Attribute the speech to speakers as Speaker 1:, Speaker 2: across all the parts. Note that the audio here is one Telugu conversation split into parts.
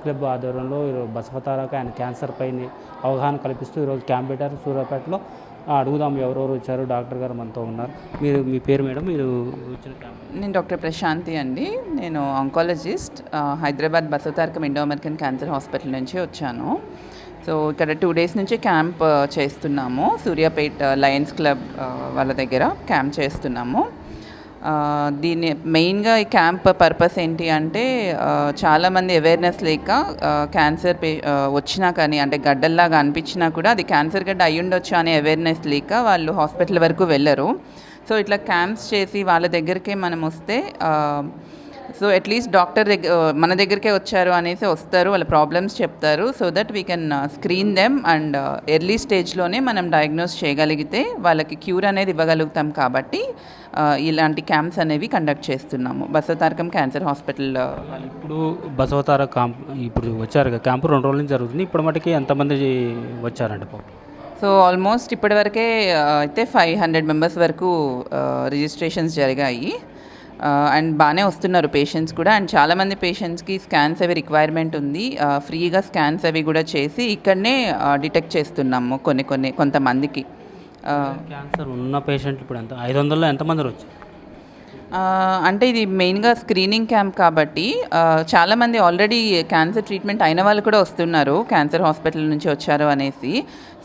Speaker 1: క్లబ్ ఆధ్వర్యంలో ఈరోజు బసవతారక అండ్ క్యాన్సర్ పైన అవగాహన కల్పిస్తూ ఈరోజు క్యాంప్ పెట్టారు సూర్యాపేటలో. అడుగుదాం ఎవరెవరు వచ్చారు. డాక్టర్ గారు మనతో ఉన్నారు. మీ పేరు మేడం? మీరు వచ్చిన క్యాంప్?
Speaker 2: నేను డాక్టర్ ప్రశాంతి అండి. నేను oncologist, Hyderabad Basavatarakam Indo American cancer hospital నుంచి వచ్చాను. సో ఇక్కడ 2 days నుంచి క్యాంప్ చేస్తున్నాము. సూర్యాపేట్ లయన్స్ క్లబ్ వాళ్ళ దగ్గర క్యాంప్ చేస్తున్నాము. దీన్ని మెయిన్గా ఈ క్యాంప్ పర్పస్ ఏంటి అంటే చాలామంది అవేర్నెస్ లేక క్యాన్సర్ వచ్చినా కానీ అంటే గడ్డల్లాగా అనిపించినా కూడా అది క్యాన్సర్ గడ్డ అయి ఉండొచ్చు అనే అవేర్నెస్ లేక వాళ్ళు హాస్పిటల్ వరకు వెళ్ళరు. సో ఇట్లా క్యాంప్స్ చేసి వాళ్ళ దగ్గరికే మనం వస్తే సో అట్లీస్ట్ డాక్టర్ మన దగ్గరికే వచ్చారు అనేసి వస్తారు, వాళ్ళ ప్రాబ్లమ్స్ చెప్తారు. So that we can screen them and early స్టేజ్లోనే మనం డయాగ్నోస్ చేయగలిగితే వాళ్ళకి క్యూర్ అనేది ఇవ్వగలుగుతాం. కాబట్టి ఇలాంటి క్యాంప్స్ అనేవి కండక్ట్ చేస్తున్నాము బసవతారకం క్యాన్సర్ హాస్పిటల్.
Speaker 1: ఇప్పుడు బసవతారక క్యాంప్ ఇప్పుడు వచ్చారు క్యాంపు 2 రోజుల నుంచి జరుగుతుంది. ఇప్పుడు మటుకి ఎంతమంది వచ్చారండి?
Speaker 2: సో ఆల్మోస్ట్ ఇప్పటివరకే అయితే 500 మెంబర్స్ వరకు రిజిస్ట్రేషన్స్ జరిగాయి. అండ్ బాగానే వస్తున్నారు పేషెంట్స్ కూడా. అండ్ చాలామంది పేషెంట్స్కి స్కాన్స్ అవి రిక్వైర్మెంట్ ఉంది. ఫ్రీగా స్కాన్స్ అవి కూడా చేసి ఇక్కడనే డిటెక్ట్ చేస్తున్నాము కొంతమందికి.
Speaker 1: క్యాన్సర్ ఉన్న పేషెంట్ ఇప్పుడు 500లో ఎంతమంది వచ్చారు?
Speaker 2: అంటే ఇది మెయిన్గా స్క్రీనింగ్ క్యాంప్ కాబట్టి చాలామంది ఆల్రెడీ క్యాన్సర్ ట్రీట్మెంట్ అయిన వాళ్ళు కూడా వస్తున్నారు క్యాన్సర్ హాస్పిటల్ నుంచి వచ్చారు అనేసి.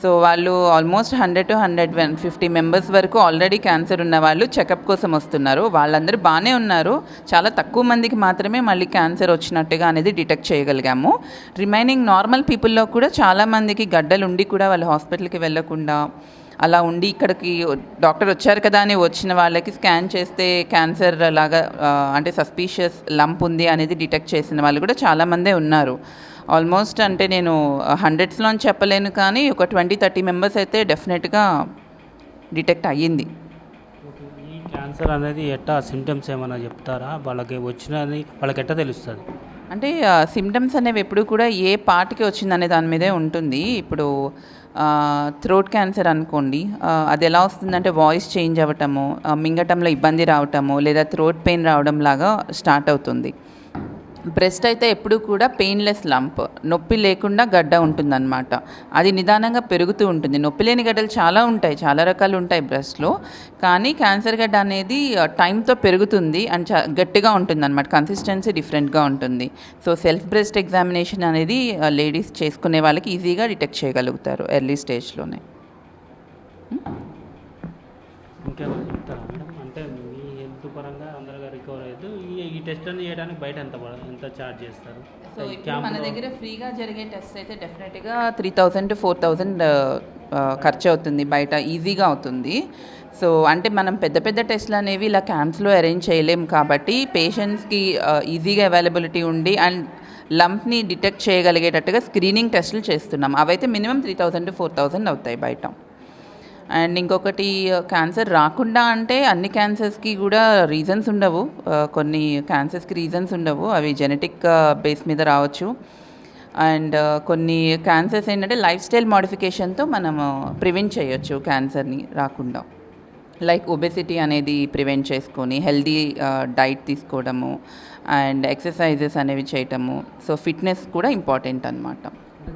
Speaker 2: సో వాళ్ళు ఆల్మోస్ట్ 100 to 150 మెంబర్స్ వరకు ఆల్రెడీ క్యాన్సర్ ఉన్న వాళ్ళు చెకప్ కోసం వస్తున్నారు. వాళ్ళందరూ బాగానే ఉన్నారు. చాలా తక్కువ మందికి మాత్రమే మళ్ళీ క్యాన్సర్ వచ్చినట్టుగా అనేది డిటెక్ట్ చేయగలిగాము. రిమైనింగ్ నార్మల్ పీపుల్లో కూడా చాలామందికి గడ్డలు ఉండి కూడా వాళ్ళు హాస్పిటల్కి వెళ్ళకుండా అలా ఉండి ఇక్కడికి డాక్టర్ వచ్చారు కదా అని వచ్చిన వాళ్ళకి స్కాన్ చేస్తే క్యాన్సర్ లాగా అంటే సస్పీషియస్ లంప్ ఉంది అనేది డిటెక్ట్ చేసిన వాళ్ళు కూడా చాలామందే ఉన్నారు. ఆల్మోస్ట్ అంటే నేను 100sలో చెప్పలేను కానీ ఒక 20-30 మెంబర్స్ అయితే డెఫినెట్గా డిటెక్ట్ అయ్యింది.
Speaker 1: ఈ క్యాన్సర్ అనేది ఎట్టా సిమ్టమ్స్ ఏమైనా చెప్తారా? వాళ్ళకి వచ్చినది వాళ్ళకి ఎట్టా తెలుస్తుంది?
Speaker 2: అంటే సిమ్టమ్స్ అనేవి ఎప్పుడు కూడా ఏ పార్ట్కి వచ్చిందనే దాని మీదే ఉంటుంది. ఇప్పుడు థ్రోట్ క్యాన్సర్ అనుకోండి, అది ఎలా వస్తుందంటే వాయిస్ చేంజ్ అవ్వటము, మింగటంలో ఇబ్బంది రావటము లేదా థ్రోట్ పెయిన్ రావడం లాగా స్టార్ట్ అవుతుంది. బ్రెస్ట్ అయితే ఎప్పుడు కూడా పెయిన్లెస్ లంప్, నొప్పి లేకుండా గడ్డ ఉంటుందన్నమాట. అది నిదానంగా పెరుగుతూ ఉంటుంది. నొప్పి లేని గడ్డలు చాలా ఉంటాయి, చాలా రకాలు ఉంటాయి బ్రెస్ట్లో. కానీ క్యాన్సర్ గడ్డ అనేది టైంతో పెరుగుతుంది అండ్ గట్టిగా ఉంటుంది అన్నమాట. కన్సిస్టెన్సీ డిఫరెంట్గా ఉంటుంది. సో సెల్ఫ్ బ్రెస్ట్ ఎగ్జామినేషన్ అనేది లేడీస్ చేసుకునే వాళ్ళకి ఈజీగా డిటెక్ట్ చేయగలుగుతారు ఎర్లీ స్టేజ్లోనే.
Speaker 1: ఇంకేమైనా చెప్తారా మేడం? అంటే మీ హెల్త్ పరంగా అందరిగా రికవర్ అయితే ఈ టెస్ట్ అని చేయడానికి బయట ఎంత ఛార్జ్ చేస్తారు?
Speaker 2: సో ఇప్పుడు మన దగ్గర ఫ్రీగా జరిగే టెస్ట్ అయితే డెఫినెట్గా 3000 to 4000 ఖర్చు అవుతుంది. బయట ఈజీగా అవుతుంది. సో అంటే మనం పెద్ద పెద్ద టెస్ట్లు అనేవి ఇలా క్యాంప్స్లో అరేంజ్ చేయలేము కాబట్టి పేషెంట్స్కి ఈజీగా అవైలబిలిటీ ఉండి అండ్ లంప్ని డిటెక్ట్ చేయగలిగేటట్టుగా స్క్రీనింగ్ టెస్టులు చేస్తున్నాం. అవైతే మినిమం 3000 to 4000 అవుతాయి బయట. అండ్ ఇంకొకటి క్యాన్సర్ రాకుండా అంటే అన్ని క్యాన్సర్స్కి కూడా రీజన్స్ ఉండవు. కొన్ని క్యాన్సర్స్కి రీజన్స్ ఉండవు, అవి జెనెటిక్ బేస్ మీద రావచ్చు. అండ్ కొన్ని క్యాన్సర్స్ ఏంటంటే లైఫ్ స్టైల్ మోడిఫికేషన్తో మనము ప్రివెంట్ చేయొచ్చు క్యాన్సర్ని రాకుండా. లైక్ ఒబెసిటీ అనేది ప్రివెంట్ చేసుకొని హెల్దీ డైట్ తీసుకోవడము అండ్ ఎక్సర్సైజెస్ అనేవి చేయటము. సో ఫిట్నెస్ కూడా ఇంపార్టెంట్ అనమాట.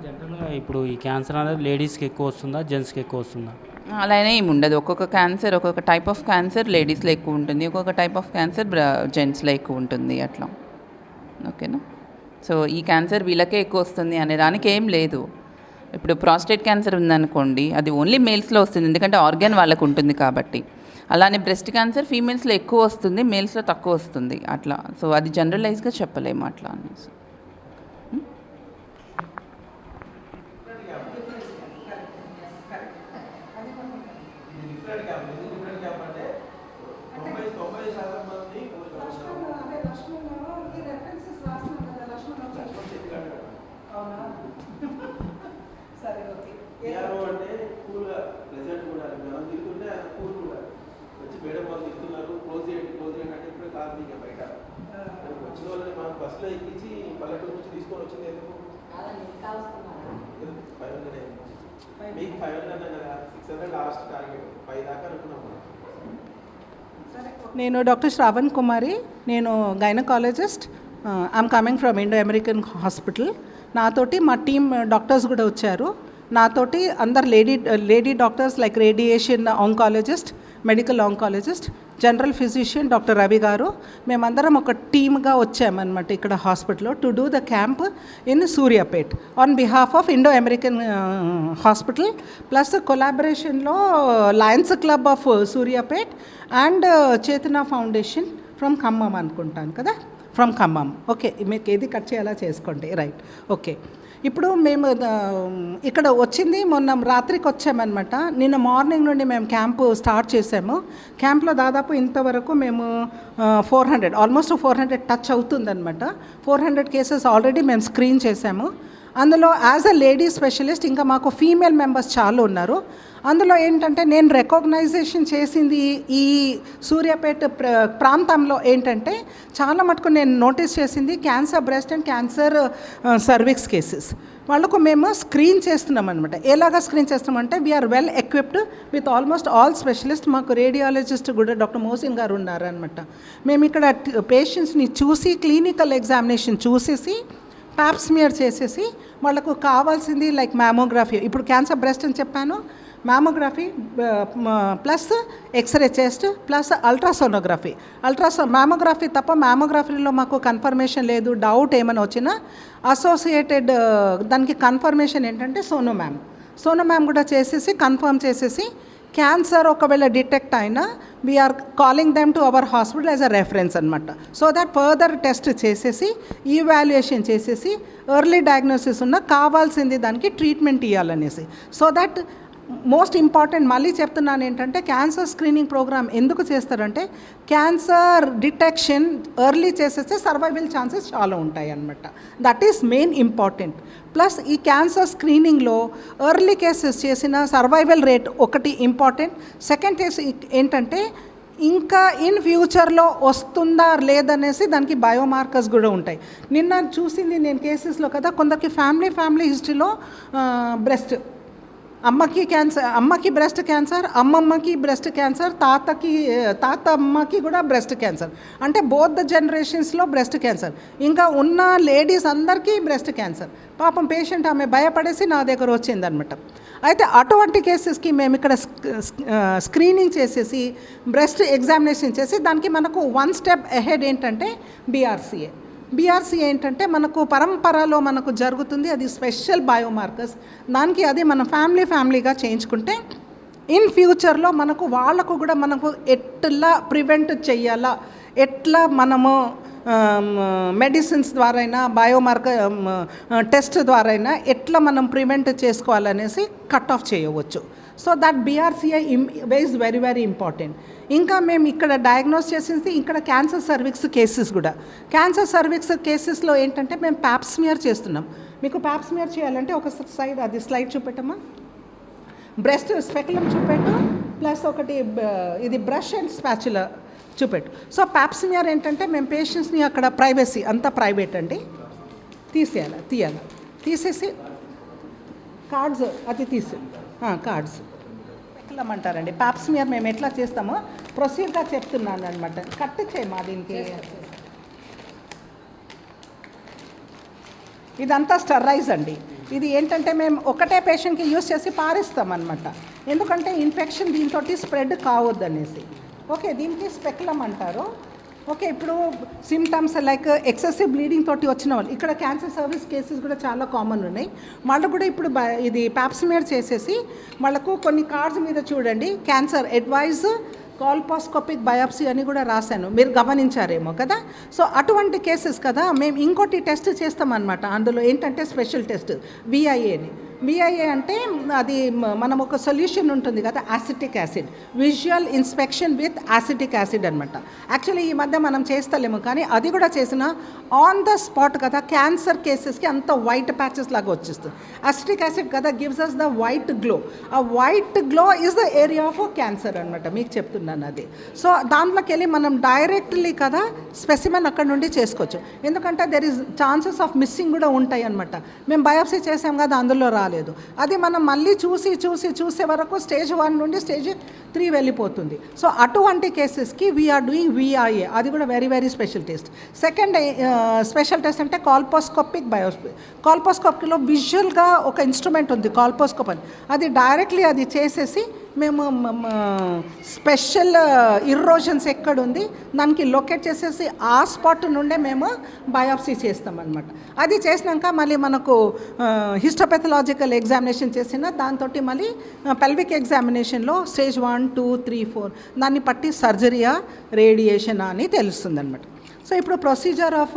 Speaker 1: జనరల్గా ఇప్పుడు ఈ క్యాన్సర్ అనేది లేడీస్కి ఎక్కువ వస్తుందా, జెంట్స్కి ఎక్కువ వస్తుందా?
Speaker 2: అలానే ఏమి ఉండదు. ఒక్కొక్క క్యాన్సర్ ఒక్కొక్క టైప్ ఆఫ్ క్యాన్సర్ లేడీస్లో ఎక్కువ ఉంటుంది, ఒక్కొక్క టైప్ ఆఫ్ క్యాన్సర్ జెంట్స్లో ఎక్కువ ఉంటుంది అట్లా. ఓకేనా? సో ఈ క్యాన్సర్ వీళ్ళకే ఎక్కువ వస్తుంది అనే దానికి ఏం లేదు. ఇప్పుడు ప్రాస్టేట్ క్యాన్సర్ ఉందనుకోండి, అది ఓన్లీ మేల్స్లో వస్తుంది ఎందుకంటే ఆర్గాన్ వాళ్ళకు ఉంటుంది కాబట్టి. అలానే బ్రెస్ట్ క్యాన్సర్ ఫీమేల్స్లో ఎక్కువ వస్తుంది, మేల్స్లో తక్కువ వస్తుంది అట్లా. సో అది జనరలైజ్గా చెప్పలేము అట్లా అనేసి.
Speaker 3: బస్సులో ఎక్కించి పల్లెటూరు నుంచి తీసుకొని వచ్చింది ఎందుకు? మీకు 500 కదా, 600 లాస్ట్ టార్గెట్, 5 దాకా అనుకున్నాము.
Speaker 4: నేను డాక్టర్ శ్రావణ్ కుమారి. నేను gynaecologist. I'm coming from Indo American hospital. నాతోటి మా టీమ్ డాక్టర్స్ కూడా వచ్చారు. నాతోటి అందరు lady doctors like radiation oncologist, medical oncologist, general physician doctor Ravi garu, మేమందరం ఒక టీమ్గా వచ్చామన్నమాట ఇక్కడ హాస్పిటల్లో to do the camp in Suryapet on behalf of Indo American hospital plus కొలాబరేషన్లో Lions Club of Suryapet and Chetana foundation from Khammam అనుకుంటాను కదా, ఫ్రమ్ ఖమ్మం. ఓకే, మీకు ఏది కట్ చేయాలా చేసుకోండి, రైట్. ఓకే, ఇప్పుడు మేము ఇక్కడ వచ్చింది మొన్న రాత్రికి వచ్చామన్నమాట. నిన్న మార్నింగ్ నుండి మేము క్యాంపు స్టార్ట్ చేసాము. క్యాంప్లో దాదాపు ఇంతవరకు మేము 400 ఆల్మోస్ట్ 400 టచ్ అవుతుందన్నమాట. 400 కేసెస్ ఆల్రెడీ మేము స్క్రీన్ చేసాము. అందులో యాజ్ అ లేడీ స్పెషలిస్ట్ ఇంకా మాకు ఫీమేల్ మెంబర్స్ చాలా ఉన్నారు. అందులో ఏంటంటే నేను రికగ్నైజేషన్ చేసింది ఈ సూర్యాపేట ప్రాంతంలో ఏంటంటే చాలా మటుకు నేను నోటీస్ చేసింది cancer breast and cancer cervix cases వాళ్ళకు మేము స్క్రీన్ చేస్తున్నాం అనమాట. ఎలాగా స్క్రీన్ చేస్తున్నామంటే we're well equipped with almost all specialist. మాకు రేడియాలజిస్ట్ కూడా డాక్టర్ మోసిన్ గారు ఉన్నారనమాట. మేము ఇక్కడ పేషెంట్స్ని చూసి క్లినికల్ ఎగ్జామినేషన్ చూసేసి ప్యాప్ స్మియర్ చేసేసి వాళ్ళకు కావాల్సింది లైక్ మ్యామోగ్రఫీ, ఇప్పుడు క్యాన్సర్ బ్రెస్ట్ అని చెప్పాను, mammography plus X ray chest plus ultrasonography. Mammography తప్ప మ్యామోగ్రఫీలో మాకు కన్ఫర్మేషన్ లేదు, డౌట్ ఏమైనా వచ్చినా అసోసియేటెడ్ దానికి కన్ఫర్మేషన్ ఏంటంటే సోనోమ్యామ్ కూడా చేసేసి కన్ఫర్మ్ చేసేసి క్యాన్సర్ ఒకవేళ డిటెక్ట్ అయినా we're calling them to our hospital as a reference అనమాట. సో దట్ ఫర్దర్ టెస్ట్ చేసేసి ఈవాల్యుయేషన్ చేసేసి ఎర్లీ డయాగ్నోసిస్ ఉన్న కావాల్సింది దానికి ట్రీట్మెంట్ ఇవ్వాలనేసి. సో దట్ మోస్ట్ ఇంపార్టెంట్ మళ్ళీ చెప్తున్నాను ఏంటంటే క్యాన్సర్ స్క్రీనింగ్ ప్రోగ్రామ్ ఎందుకు చేస్తారంటే క్యాన్సర్ డిటెక్షన్ ఎర్లీ చేసేస్తే సర్వైవల్ ఛాన్సెస్ చాలా ఉంటాయి అన్నమాట. That is main important. Plus ఈ క్యాన్సర్ స్క్రీనింగ్లో ఎర్లీ కేసెస్ చేసిన సర్వైవల్ రేట్ ఒకటి ఇంపార్టెంట్. సెకండ్ కేసు ఏంటంటే ఇంకా ఇన్ ఫ్యూచర్లో వస్తుందా లేదనేసి దానికి బయోమార్కర్స్ కూడా ఉంటాయి. నిన్న చూసింది నేను కేసెస్లో కదా, కొందరికి ఫ్యామిలీ హిస్టరీలో బ్రెస్ట్, అమ్మకి బ్రెస్ట్ క్యాన్సర్, అమ్మమ్మకి బ్రెస్ట్ క్యాన్సర్, తాతమ్మకి కూడా బ్రెస్ట్ క్యాన్సర్, అంటే బోత్ ద జనరేషన్స్లో బ్రెస్ట్ క్యాన్సర్. ఇంకా ఉన్న లేడీస్ అందరికీ బ్రెస్ట్ క్యాన్సర్. పాపం పేషెంట్ ఆమె భయపడేసి నా దగ్గర వచ్చిందనమాట. అయితే అటువంటి కేసెస్కి మేము ఇక్కడ స్క్రీనింగ్ చేసేసి బ్రెస్ట్ ఎగ్జామినేషన్ చేసి దానికి మనకు 1 స్టెప్ అహెడ్ ఏంటంటే బీఆర్సీ ఏంటంటే మనకు పరంపరలో మనకు జరుగుతుంది, అది స్పెషల్ బయోమార్కర్స్. దానికి అది మన ఫ్యామిలీగా చేయించుకుంటే ఇన్ ఫ్యూచర్లో మనకు వాళ్ళకు కూడా మనకు ఎట్లా ప్రివెంట్ చెయ్యాలా, ఎట్లా మనము మెడిసిన్స్ ద్వారా అయినా బయోమార్కర్ టెస్ట్ ద్వారా అయినా ఎట్లా మనం ప్రివెంట్ చేసుకోవాలనేసి కట్ ఆఫ్ చేయవచ్చు. So that BRCI is very very important. ఇంకా మేము ఇక్కడ డయాగ్నోస్ చేసేసి ఇక్కడ క్యాన్సర్ సర్విక్స్ కేసెస్ కూడా, క్యాన్సర్ సర్విక్స్ కేసెస్లో ఏంటంటే మేము ప్యాప్ స్మియర్ చేస్తున్నాం. మీకు ప్యాప్ స్మియర్ చేయాలంటే ఒక సైడ్ అది స్లైడ్ చూపెట్టమ్మా, బ్రెస్ట్ స్పెక్యులం చూపెట్టు, ప్లస్ ఒకటి ఇది బ్రష్ అండ్ స్పాచులా చూపెట్టు. సో ప్యాప్ స్మియర్ ఏంటంటే మేము పేషెంట్స్ని అక్కడ ప్రైవసీ అంతా ప్రైవేట్ అండి, తీసేసి కార్డ్స్ అది కార్డ్స్ స్పెక్యులం అంటారండి. ప్యాప్ స్మియర్ మేము ఎట్లా చేస్తామో ప్రొసీజర్గా చెప్తున్నాను అనమాట. కట్ చేయమా దీనికి, ఇదంతా స్టెరైజ్ అండి. ఇది ఏంటంటే మేము ఒకటే పేషెంట్కి యూజ్ చేసి పారిస్తామన్నమాట, ఎందుకంటే ఇన్ఫెక్షన్ దీంతో స్ప్రెడ్ కావద్దనేసి. ఓకే, దీనికి స్పెక్యులం అంటారు. ఓకే, ఇప్పుడు సిమ్టమ్స్ లైక్ ఎక్సెసివ్ బ్లీడింగ్ తోటి వచ్చిన వాళ్ళు ఇక్కడ క్యాన్సర్ సర్వీస్ కేసెస్ కూడా చాలా కామన్ ఉన్నాయి. వాళ్ళు కూడా ఇప్పుడు ఇది ప్యాప్ స్మియర్ చేసేసి వాళ్ళకు కొన్ని కార్డ్స్ మీద చూడండి క్యాన్సర్ అడ్వైజ్ కాల్పోస్కోపిక్ బయాప్సీ అని కూడా రాశాను, మీరు గమనించారేమో కదా. సో అటువంటి కేసెస్ కదా మేము ఇంకోటి టెస్ట్ చేస్తామన్నమాట. అందులో ఏంటంటే స్పెషల్ టెస్ట్ విఐఏ అంటే అది మనం ఒక సొల్యూషన్ ఉంటుంది కదా, acetic acid, visual inspection with acetic acid అనమాట. యాక్చువల్లీ ఈ మధ్య మనం చేస్తలేము, కానీ అది కూడా చేసిన ఆన్ ద స్పాట్ కదా క్యాన్సర్ కేసెస్కి అంత వైట్ ప్యాచెస్ లాగా వచ్చేస్తుంది. యాసిటిక్ యాసిడ్ కదా gives us the white glow. ఆ white glow is the area of cancer అనమాట, మీకు చెప్తున్నాను. చెప్తున్నాను అది. సో దాంట్లోకి వెళ్ళి మనం డైరెక్ట్లీ కదా స్పెసిమెన్ అక్కడ నుండి చేసుకోవచ్చు, ఎందుకంటే there is chances of missing కూడా ఉంటాయి అనమాట. మేము బయాప్సీ చేసాం కదా, అందులో రాలేదు, అది మనం మళ్ళీ చూసే వరకు స్టేజ్ 1 నుండి స్టేజ్ 3 వెళ్ళిపోతుంది. సో అటువంటి కేసెస్కి వీఆర్ డూయింగ్ VIA, అది కూడా very very special test. Second special test అంటే కాల్పోస్కోపిక్ బయోప్సీ. కాల్పోస్కోపీలో విజువల్గా ఒక ఇన్స్ట్రుమెంట్ ఉంది కాల్పోస్కోప్ అని, అది డైరెక్ట్లీ అది చేసేసి మేము స్పెషల్ ఇర్రోజన్స్ ఎక్కడుంది దానికి లొకేట్ చేసేసి ఆ స్పాట్ నుండే మేము బయాప్సీ చేస్తామన్నమాట. అది చేసినాక మళ్ళీ మనకు హిస్టోపెథలాజికల్ ఎగ్జామినేషన్ చేసిన దాంతో మళ్ళీ పెల్విక్ ఎగ్జామినేషన్లో స్టేజ్ 1, 2, 3, 4 దాన్ని బట్టి సర్జరీయా రేడియేషనా అని తెలుస్తుంది అనమాట. సో ఇప్పుడు ప్రొసీజర్ ఆఫ్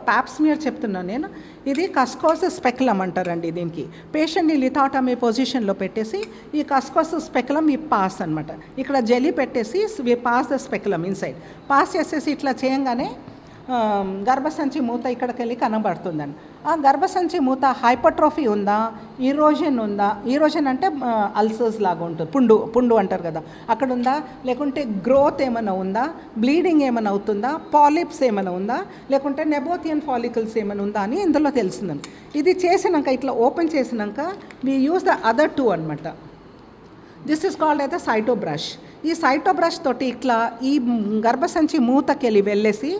Speaker 4: ప్యాప్స్మియర్ చెప్తున్నాను నేను. ఇది కస్కోస్ స్పెక్యులం అంటారండి. దీనికి పేషెంట్ని లిథాటమీ పొజిషన్లో పెట్టేసి ఈ కస్కోస్ స్పెక్యులం ఈ పాస్ అనమాట, ఇక్కడ జెలీ పెట్టేసి we pass the speculum inside, pass చేసేసి ఇట్లా చేయంగానే గర్భసంచి మూత ఇక్కడికి వెళ్ళి కనబడుతుందండి. ఆ గర్భసంచి మూత హైపర్ట్రోఫీ ఉందా, ఈరోజన్ ఉందా, ఈరోజన్ అంటే అల్సర్స్ లాగా ఉంటుంది, పుండు అంటారు కదా, అక్కడ ఉందా, లేకుంటే గ్రోత్ ఏమైనా ఉందా, బ్లీడింగ్ ఏమైనా అవుతుందా, పాలిప్స్ ఏమైనా ఉందా, లేకుంటే నెబోథియన్ ఫాలికల్స్ ఏమైనా ఉందా అని ఇందులో తెలుస్తుందండి. ఇది చేసినాక ఇట్లా ఓపెన్ చేసినాక వీ యూస్ ద అదర్ 2 అనమాట. దిస్ ఈస్ కాల్డ్ అయితే సైటో బ్రష్. ఈ సైటో బ్రష్ తోటి ఇట్లా ఈ గర్భసంచి మూతకెళ్ళి వెళ్ళేసి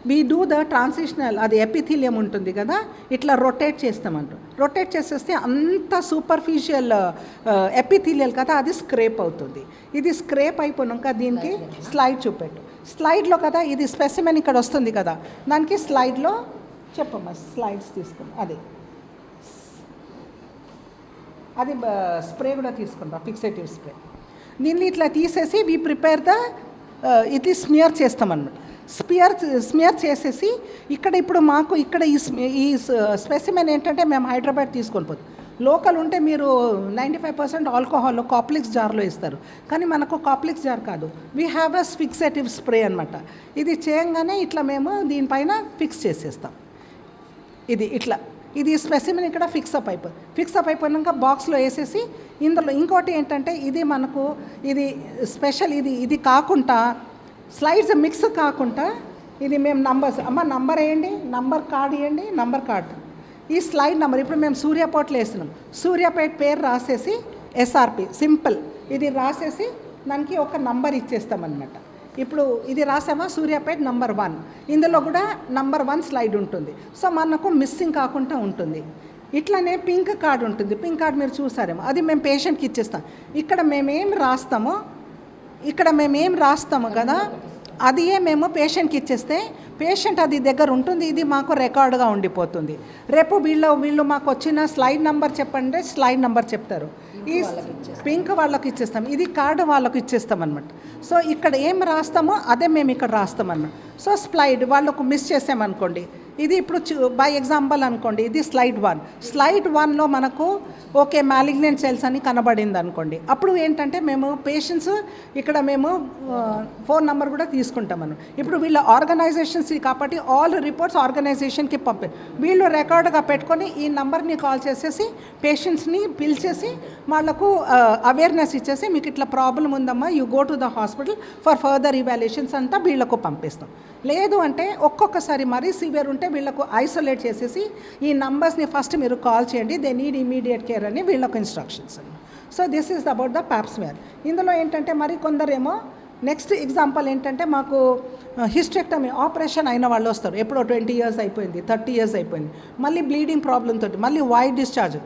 Speaker 4: వీ డూ ద ట్రాన్సిషనల్, అది ఎపిథీలియం ఉంటుంది కదా, ఇట్లా రొటేట్ చేస్తామంటారు. రొటేట్ చేసేస్తే అంత సూపర్ఫిషియల్ ఎపిథీలియల్ కదా అది స్క్రేప్ అవుతుంది. ఇది స్క్రేప్ అయిపోయాక దీనికి స్లైడ్ చూపెట్టు. స్లైడ్లో కదా ఇది స్పెసిమెన్ ఇక్కడ వస్తుంది కదా, దానికి స్లైడ్లో చెప్పమ్మా, స్లైడ్స్ తీసుకుని అది స్ప్రే కూడా తీసుకుంటాం, ఫిక్సేటివ్ స్ప్రే. దీన్ని ఇట్లా తీసేసి వీ ప్రిపేర్ ద ఇది స్మియర్ చేస్తామన్నమాట. స్మియర్ చేసేసి ఇక్కడ ఇప్పుడు మాకు ఇక్కడ ఈ స్పెసిమెన్ ఏంటంటే మేము హైదరాబాద్ తీసుకొని పోతాం. లోకల్ ఉంటే మీరు 95% ఆల్కహాల్ కాప్లిక్స్ జార్లో ఇస్తారు, కానీ మనకు కాప్లిక్స్ జార్ కాదు, వీ హ్యావ్ అ ఫిక్సేటివ్ స్ప్రే అనమాట. ఇది చేయంగానే ఇట్లా మేము దీనిపైన ఫిక్స్ చేసేస్తాం. ఇది స్పెసిమెన్ ఇక్కడ ఫిక్స్ అప్ అయిపోయినాక బాక్స్లో వేసేసి ఇందులో ఇంకోటి ఏంటంటే ఇది మనకు ఇది స్పెషల్, ఇది కాకుండా స్లైడ్స్ మిక్స్ కాకుండా ఇది మేము నంబర్స్ నంబర్ వేయండి, నంబర్ కార్డ్ ఇవ్వండి, నంబర్ కార్డ్, ఈ స్లైడ్ నెంబర్ ఇప్పుడు మేము సూర్యాపేటలో వేస్తున్నాం, సూర్యాపేట పేరు రాసేసి SRP సింపుల్ ఇది రాసేసి దానికి ఒక నంబర్ ఇచ్చేస్తామన్నమాట. ఇప్పుడు ఇది రాసామా సూర్యాపేట నంబర్ 1, ఇందులో కూడా నంబర్ 1 స్లైడ్ ఉంటుంది. సో మనకు మిస్సింగ్ కాకుండా ఉంటుంది. ఇట్లానే పింక్ కార్డ్ ఉంటుంది, పింక్ కార్డ్ మీరు చూసారేమో, అది మేము పేషెంట్కి ఇచ్చేస్తాం. ఇక్కడ మేమేం రాస్తాము కదా అది మేము పేషెంట్కి ఇచ్చేస్తే పేషెంట్ అది దగ్గర ఉంటుంది, ఇది మాకు రికార్డుగా ఉండిపోతుంది. రేపు వీళ్ళు మాకు వచ్చిన స్లైడ్ నెంబర్ చెప్పండి, స్లైడ్ నెంబర్ చెప్తారు, ఈ పింక్ వాళ్ళకి ఇచ్చేస్తాం, ఇది కార్డు వాళ్ళకి ఇచ్చేస్తాం అనమాట. సో ఇక్కడ ఏం రాస్తామో అదే మేము ఇక్కడ రాస్తామన్నమాట. సో స్లైడ్ వాళ్ళకు మిస్ చేసామనుకోండి, ఇది ఇప్పుడు బై ఎగ్జాంపుల్ అనుకోండి, ఇది స్లైడ్ 1లో మనకు ఓకే మ్యాలిగ్నెంట్ సెల్స్ అని కనబడింది అనుకోండి, అప్పుడు ఏంటంటే మేము పేషెంట్స్ ఇక్కడ మేము ఫోన్ నెంబర్ కూడా తీసుకుంటామను. ఇప్పుడు వీళ్ళ ఆర్గనైజేషన్స్ కాబట్టి ఆల్ రిపోర్ట్స్ ఆర్గనైజేషన్కి వీళ్ళు రికార్డుగా పెట్టుకొని ఈ నెంబర్ని కాల్ చేసేసి పేషెంట్స్ని పిలిచేసి వాళ్ళకు అవేర్నెస్ ఇచ్చేసి మీకు ఇట్లా ప్రాబ్లం ఉందమ్మా, you go to the hospital for further evaluations అంతా వీళ్ళకు పంపిస్తాం. లేదు అంటే ఒక్కొక్కసారి మరీ సివియర్ ఉంటే వీళ్ళకు ఐసోలేట్ చేసేసి ఈ నంబర్స్ని ఫస్ట్ మీరు కాల్ చేయండి, దే నీడ్ ఇమీడియట్ కేర్ అని వీళ్ళకు instructions. So this is about the Pap smear. ఇందులో ఏంటంటే మరి కొందరేమో నెక్స్ట్ ఎగ్జాంపుల్ ఏంటంటే మాకు హిస్టెక్టమీ ఆపరేషన్ అయిన వాళ్ళు వస్తారు, ఎప్పుడో 20 years అయిపోయింది, 30 years అయిపోయింది, మళ్ళీ బ్లీడింగ్ ప్రాబ్లంతో మళ్ళీ వైట్ డిశ్చార్జ్.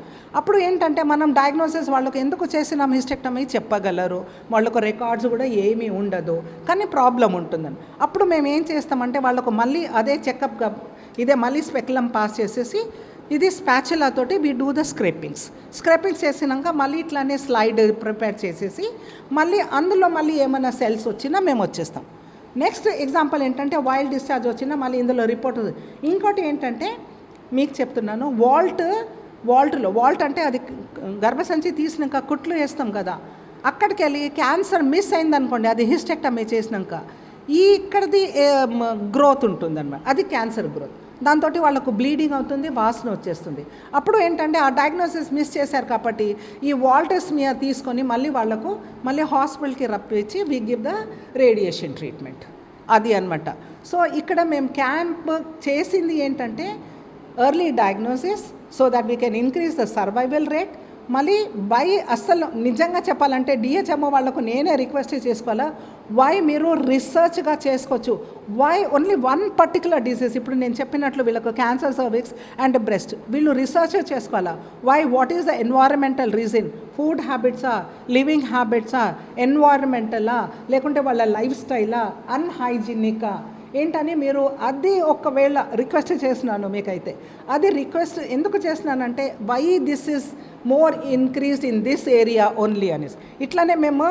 Speaker 4: అప్పుడు ఏంటంటే మనం డయాగ్నోసిస్ వాళ్ళకు ఎందుకు చేసినాం హిస్టెక్టమీ చెప్పగలరు, వాళ్ళకు రికార్డ్స్ కూడా ఏమీ ఉండదు, కానీ ప్రాబ్లం ఉంటుందని. అప్పుడు మేము ఏం చేస్తామంటే వాళ్ళకు మళ్ళీ అదే చెకప్గా ఇదే మళ్ళీ స్పెక్యులం పాస్ చేసేసి ఇది స్పాచులా తోటి వీ డూ ద స్క్రేపింగ్స్ చేసినాక మళ్ళీ ఇట్లానే స్లైడ్ ప్రిపేర్ చేసేసి మళ్ళీ అందులో మళ్ళీ ఏమైనా సెల్స్ వచ్చినా మేము వచ్చేస్తాం. నెక్స్ట్ ఎగ్జాంపుల్ ఏంటంటే వైల్డ్ డిశ్చార్జ్ వచ్చినా మళ్ళీ ఇందులో రిపోర్ట్. ఇంకోటి ఏంటంటే మీకు చెప్తున్నాను, వాల్ట్ అంటే అది గర్భసంచి తీసినాక కుట్లు వేస్తాం కదా, అక్కడికి వెళ్ళి క్యాన్సర్ మిస్ అయిందనుకోండి, అది హిస్టెక్టమీ చేసినాక ఇక్కడిది గ్రోత్ ఉంటుందన్నమాట, అది క్యాన్సర్ గ్రోత్. దాంతో వాళ్ళకు బ్లీడింగ్ అవుతుంది, వాసన వచ్చేస్తుంది. అప్పుడు ఏంటంటే ఆ డయాగ్నోసిస్ మిస్ చేశారు కాబట్టి ఈ వాల్టెస్మియా తీసుకొని మళ్ళీ హాస్పిటల్కి రప్పించి we give the radiation treatment. అది అనమాట. సో ఇక్కడ మేము క్యాంప్ చేసింది ఏంటంటే early diagnosis so that we can increase the survival rate. మళ్ళీ అస్సలు నిజంగా చెప్పాలంటే డిహెచ్ఎంఓ వాళ్ళకు నేనే రిక్వెస్ట్ చేసుకోవాలా, వై మీరు రీసెర్చ్గా చేసుకోవచ్చు, why only one particular disease. ఇప్పుడు నేను చెప్పినట్లు వీళ్ళకు క్యాన్సర్ సర్విక్స్ అండ్ బ్రెస్ట్, వీళ్ళు రీసెర్చ్ చేసుకోవాలా, why, what is the environmental reason, food హ్యాబిట్సా, లివింగ్ హ్యాబిట్సా, ఎన్వైరన్మెంటలా, లేకుంటే వాళ్ళ లైఫ్ స్టైలా, అన్హైజీనికా ఏంటని మీరు అది ఒకవేళ రిక్వెస్ట్ చేస్తున్నాను మీకైతే. అది రిక్వెస్ట్ ఎందుకు చేస్తున్నానంటే why this is more increased in this area only అనేసి. ఇట్లానే మేము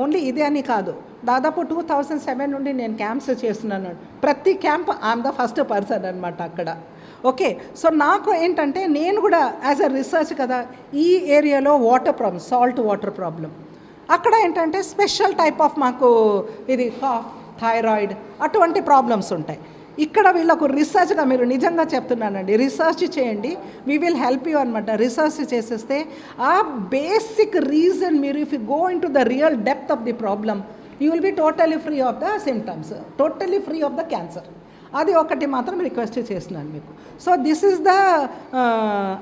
Speaker 4: ఓన్లీ ఇదే అని కాదు, దాదాపు 2007 నుండి నేను క్యాంప్స్ చేస్తున్నాను. ప్రతి camp I'm the first person అనమాట అక్కడ. ఓకే, సో నాకు ఏంటంటే నేను కూడా యాజ్ అ రీసెర్చ్ కదా, ఈ ఏరియాలో water problem, salt water problem, అక్కడ ఏంటంటే స్పెషల్ టైప్ ఆఫ్ మాకు ఇది కాఫ్, థైరాయిడ్ అటువంటి ప్రాబ్లమ్స్ ఉంటాయి. ఇక్కడ వీళ్ళకు రీసెర్చ్గా మీరు నిజంగా చెప్తున్నానండి, రీసెర్చ్ చేయండి, వీ విల్ హెల్ప్ యూ అనమాట. రీసెర్చ్ చేసేస్తే ఆ బేసిక్ రీజన్ మీరు if you go in to the real depth of the problem you will be totally free of the symptoms, totally free of the cancer. అది ఒకటి మాత్రం రిక్వెస్ట్ చేస్తున్నాను మీకు. సో దిస్ ఈజ్ ద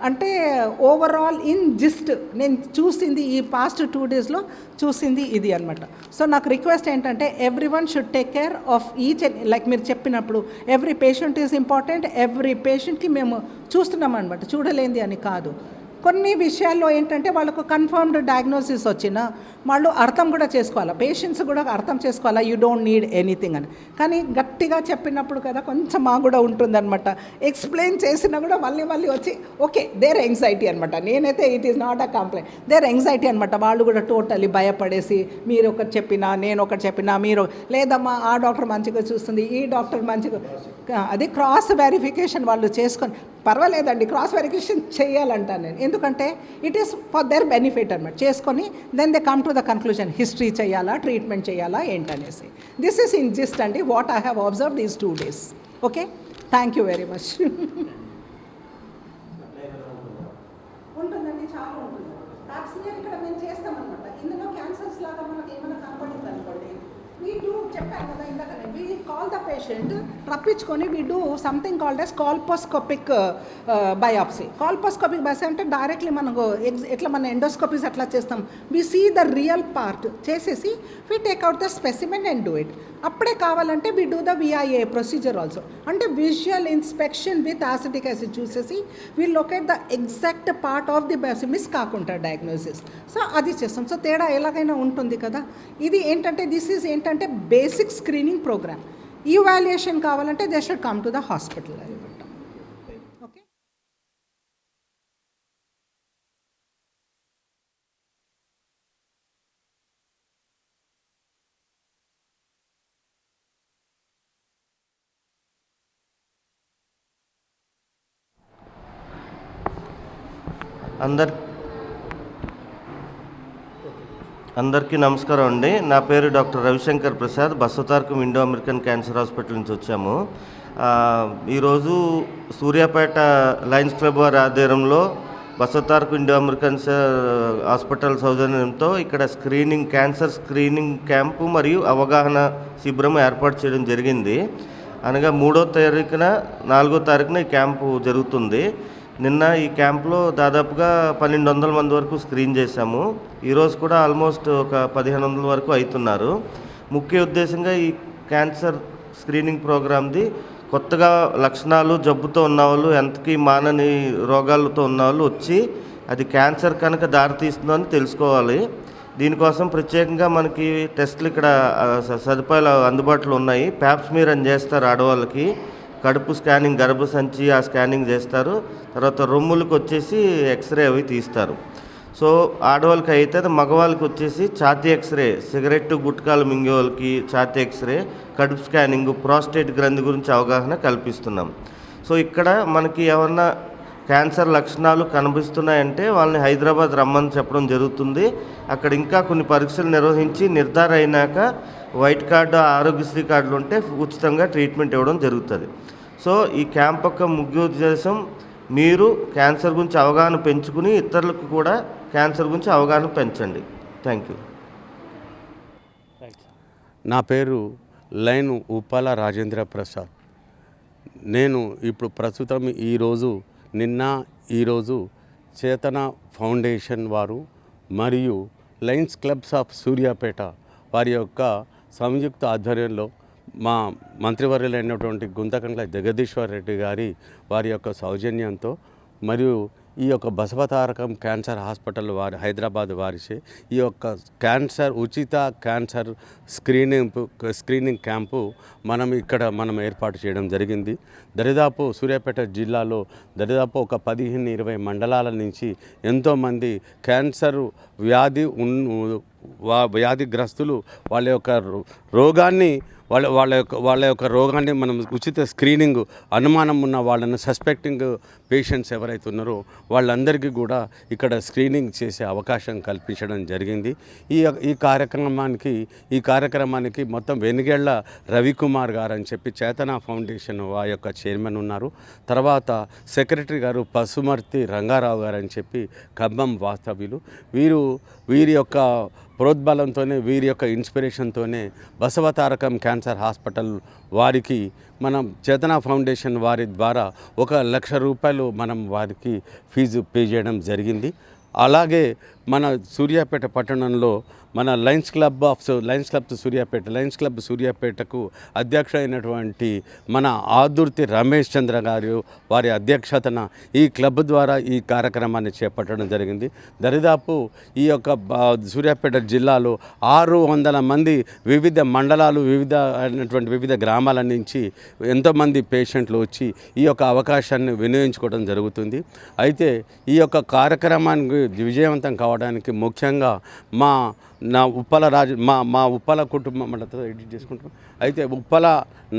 Speaker 4: అంటే ఓవరాల్ ఇన్ జిస్ట్ నేను చూసింది ఈ పాస్ట్ 2 daysలో చూసింది ఇది అనమాట. సో నాకు రిక్వెస్ట్ ఏంటంటే every one should take care of each and like మీరు చెప్పినప్పుడు every patient is important. Every పేషెంట్కి మేము చూస్తున్నాం అనమాట, చూడలేంది అని కాదు. కొన్ని విషయాల్లో ఏంటంటే వాళ్ళకు కన్ఫర్మ్డ్ డయాగ్నోసిస్ వచ్చినా వాళ్ళు అర్థం కూడా చేసుకోవాలా, పేషెంట్స్ కూడా అర్థం చేసుకోవాలా, యూ డోంట్ నీడ్ ఎనీథింగ్ అని. కానీ గట్టిగా చెప్పినప్పుడు కదా కొంచెం మా కూడా ఉంటుందన్నమాట, ఎక్స్ప్లెయిన్ చేసినా కూడా మళ్ళీ వచ్చి ఓకే దేర్ యాంగ్జైటీ అనమాట. నేనైతే it is not a complaint, their anxiety అనమాట. వాళ్ళు కూడా టోటలీ భయపడేసి మీరు ఒకటి చెప్పినా నేను ఒకటి చెప్పినా మీరు లేదమ్మా ఆ డాక్టర్ మంచిగా చూస్తుంది, ఈ డాక్టర్ మంచిగా, అది క్రాస్ వెరిఫికేషన్ వాళ్ళు చేసుకొని పర్వాలేదండి, క్రాస్ వెరిఫికేషన్ చేయాలంటాను నేను. ఎందుకంటే it is for their benefit అనమాట. చేసుకొని then they come to the conclusion history చేయాలా, ట్రీట్మెంట్ చేయాలా ఏంటనేసి. దిస్ ఈస్ ఇన్ జిస్ట్ అండి what I have observe these 2 days. Okay, thank you very much. ఉంటుందండి, చాలా ఉంటుంది. ప్యాప్స్మియర్ ఇక్కడ మేము చేస్తామన్నమాట. ఇందులో క్యాన్సర్స్ లాగా మనకి ఏమైనా కనపడింది అనుకోండి, వీ డూ చెప్పాను కదా ఇందాకనే, వీ కాల్ ద పేషెంట్ రప్పించుకొని we do something called as colposcopic biopsy. Colposcopic biopsy అంటే డైరెక్ట్లీ మనకు ఎట్లా మన ఎండోస్కోపీస్ అట్లా చేస్తాం, we see the real part చేసేసి we take out the specimen and do it. అప్పుడే కావాలంటే we do the VIA procedure also, అంటే visual inspection with acetic acid చూసేసి we locate the exact part of the biopsy, miss కాకుండా డయాగ్నోసిస్. సో అది చేస్తాం. సో తేడా ఎలాగైనా ఉంటుంది కదా. ఇది ఏంటంటే దిస్ ఈజ్ ఏంటంటే బేసిక్ స్క్రీనింగ్ ప్రోగ్రామ్. ఈవాల్యుయేషన్ కావాలంటే they should come to the hospital అనమాట. ఓకే,
Speaker 5: అందరికీ నమస్కారం అండి. నా పేరు doctor Ravishankar Prasad, Basavatarakam Indo American cancer hospital నుంచి వచ్చాము. ఈరోజు సూర్యాపేట లయన్స్ క్లబ్ వారి ఆధ్వర్యంలో బసవతారకం ఇండో అమెరికన్ హాస్పిటల్ సౌజన్యంతో ఇక్కడ క్యాన్సర్ స్క్రీనింగ్ క్యాంపు మరియు అవగాహన శిబిరం ఏర్పాటు చేయడం జరిగింది. అనగా 3వ తారీఖున 4వ తారీఖున ఈ క్యాంపు జరుగుతుంది. నిన్న ఈ క్యాంప్లో దాదాపుగా 1200 మంది వరకు స్క్రీన్ చేశాము. ఈరోజు కూడా ఆల్మోస్ట్ ఒక 1500 వరకు అవుతున్నారు. ముఖ్య ఉద్దేశంగా ఈ క్యాన్సర్ స్క్రీనింగ్ ప్రోగ్రామ్ది కొత్తగా లక్షణాలు జబ్బుతో ఉన్నవాళ్ళు, ఎంతకీ మానని రోగాలతో ఉన్నవాళ్ళు వచ్చి అది క్యాన్సర్ కనుక దారితీస్తుందో అని తెలుసుకోవాలి. దీనికోసం ప్రత్యేకంగా మనకి టెస్టులు ఇక్కడ సదుపాయాలు అందుబాటులో ఉన్నాయి. ప్యాప్స్మియర్ అని చేస్తారు ఆడవాళ్ళకి, కడుపు స్కానింగ్, గర్భసంచి ఆ స్కానింగ్ చేస్తారు. తర్వాత రొమ్ములకు వచ్చేసి ఎక్స్రే అవి తీస్తారు. సో ఆడవాళ్ళకి అయితే, మగవాళ్ళకి వచ్చేసి ఛాతీ ఎక్స్రే, సిగరెట్ గుట్కాలు మింగే వాళ్ళకి ఛాతీ ఎక్స్రే, కడుపు స్కానింగ్, ప్రాస్టేట్ గ్రంథి గురించి అవగాహన కల్పిస్తున్నాం. సో ఇక్కడ మనకి ఏమన్నా క్యాన్సర్ లక్షణాలు కనిపిస్తున్నాయంటే వాళ్ళని హైదరాబాద్ రమ్మని చెప్పడం జరుగుతుంది. అక్కడ ఇంకా కొన్ని పరీక్షలు నిర్వహించి నిర్ధారణ అయినాక వైట్ కార్డు, ఆరోగ్యశ్రీ కార్డులు ఉంటే ఉచితంగా ట్రీట్మెంట్ ఇవ్వడం జరుగుతుంది. సో ఈ క్యాంప్ యొక్క ముఖ్య ఉద్దేశం మీరు క్యాన్సర్ గురించి అవగాహన పెంచుకుని ఇతరులకు కూడా క్యాన్సర్ గురించి అవగాహన పెంచండి. Thank you.
Speaker 6: నా పేరు లైన్ ఉప్పాల రాజేంద్ర ప్రసాద్. నేను ఇప్పుడు ప్రస్తుతం ఈరోజు చేతన ఫౌండేషన్ వారు మరియు లయన్స్ క్లబ్స్ ఆఫ్ సూర్యాపేట వారి యొక్క సంయుక్త ఆధ్వర్యంలో మా మంత్రివర్యులైనటువంటి గుంతకండ్ల జగదీశ్వర్ రెడ్డి గారి వారి యొక్క సౌజన్యంతో మరియు ఈ యొక్క బసవతారకం క్యాన్సర్ హాస్పిటల్ వారి హైదరాబాద్ వారిచే ఈ యొక్క ఉచిత క్యాన్సర్ స్క్రీనింగ్ క్యాంపు మనం ఏర్పాటు చేయడం జరిగింది. దరిదాపు సూర్యాపేట జిల్లాలో దరిదాపు ఒక 15-20 మండలాల నుంచి ఎంతోమంది క్యాన్సర్ వ్యాధిగ్రస్తులు వాళ్ళ యొక్క రోగాన్ని మనం ఉచిత స్క్రీనింగ్ అనుమానం ఉన్న వాళ్ళని సస్పెక్టింగ్ పేషెంట్స్ ఎవరైతే ఉన్నారో వాళ్ళందరికీ కూడా ఇక్కడ స్క్రీనింగ్ చేసే అవకాశం కల్పించడం జరిగింది. ఈ కార్యక్రమానికి మొత్తం వెనుగెళ్ల రవికుమార్ గారు అని చెప్పి చేతన ఫౌండేషన్ ఆ యొక్క చైర్మన్ ఉన్నారు. తర్వాత సెక్రటరీ గారు పసుమర్తి రంగారావు గారు అని చెప్పి ఖమ్మం వాస్తవ్యులు. వీరి యొక్క ప్రోద్బలంతోనే వీరి యొక్క ఇన్స్పిరేషన్తోనే బసవతారకం క్యాన్సర్ హాస్పిటల్ వారికి మనం చేతన ఫౌండేషన్ వారి ద్వారా 1,00,000 రూపాయలు మనం వారికి ఫీజు పే చేయడం జరిగింది. అలాగే మన సూర్యాపేట పట్టణంలో మన లయన్స్ క్లబ్ సూర్యాపేటకు అధ్యక్ష అయినటువంటి మన ఆదుర్తి రమేష్ చంద్ర గారు వారి అధ్యక్షతన ఈ క్లబ్ ద్వారా ఈ కార్యక్రమాన్ని చేపట్టడం జరిగింది. దరిదాపు ఈ యొక్క సూర్యాపేట జిల్లాలో 600 మంది వివిధ మండలాలు వివిధ గ్రామాల నుంచి ఎంతోమంది పేషెంట్లు వచ్చి ఈ యొక్క అవకాశాన్ని వినియోగించుకోవడం జరుగుతుంది. అయితే ఈ యొక్క కార్యక్రమానికి విజయవంతం కావడానికి ముఖ్యంగా మా ఉప్పల కుటుంబం మనతో ఎడిట్ చేసుకుంటాం. అయితే ఉప్పల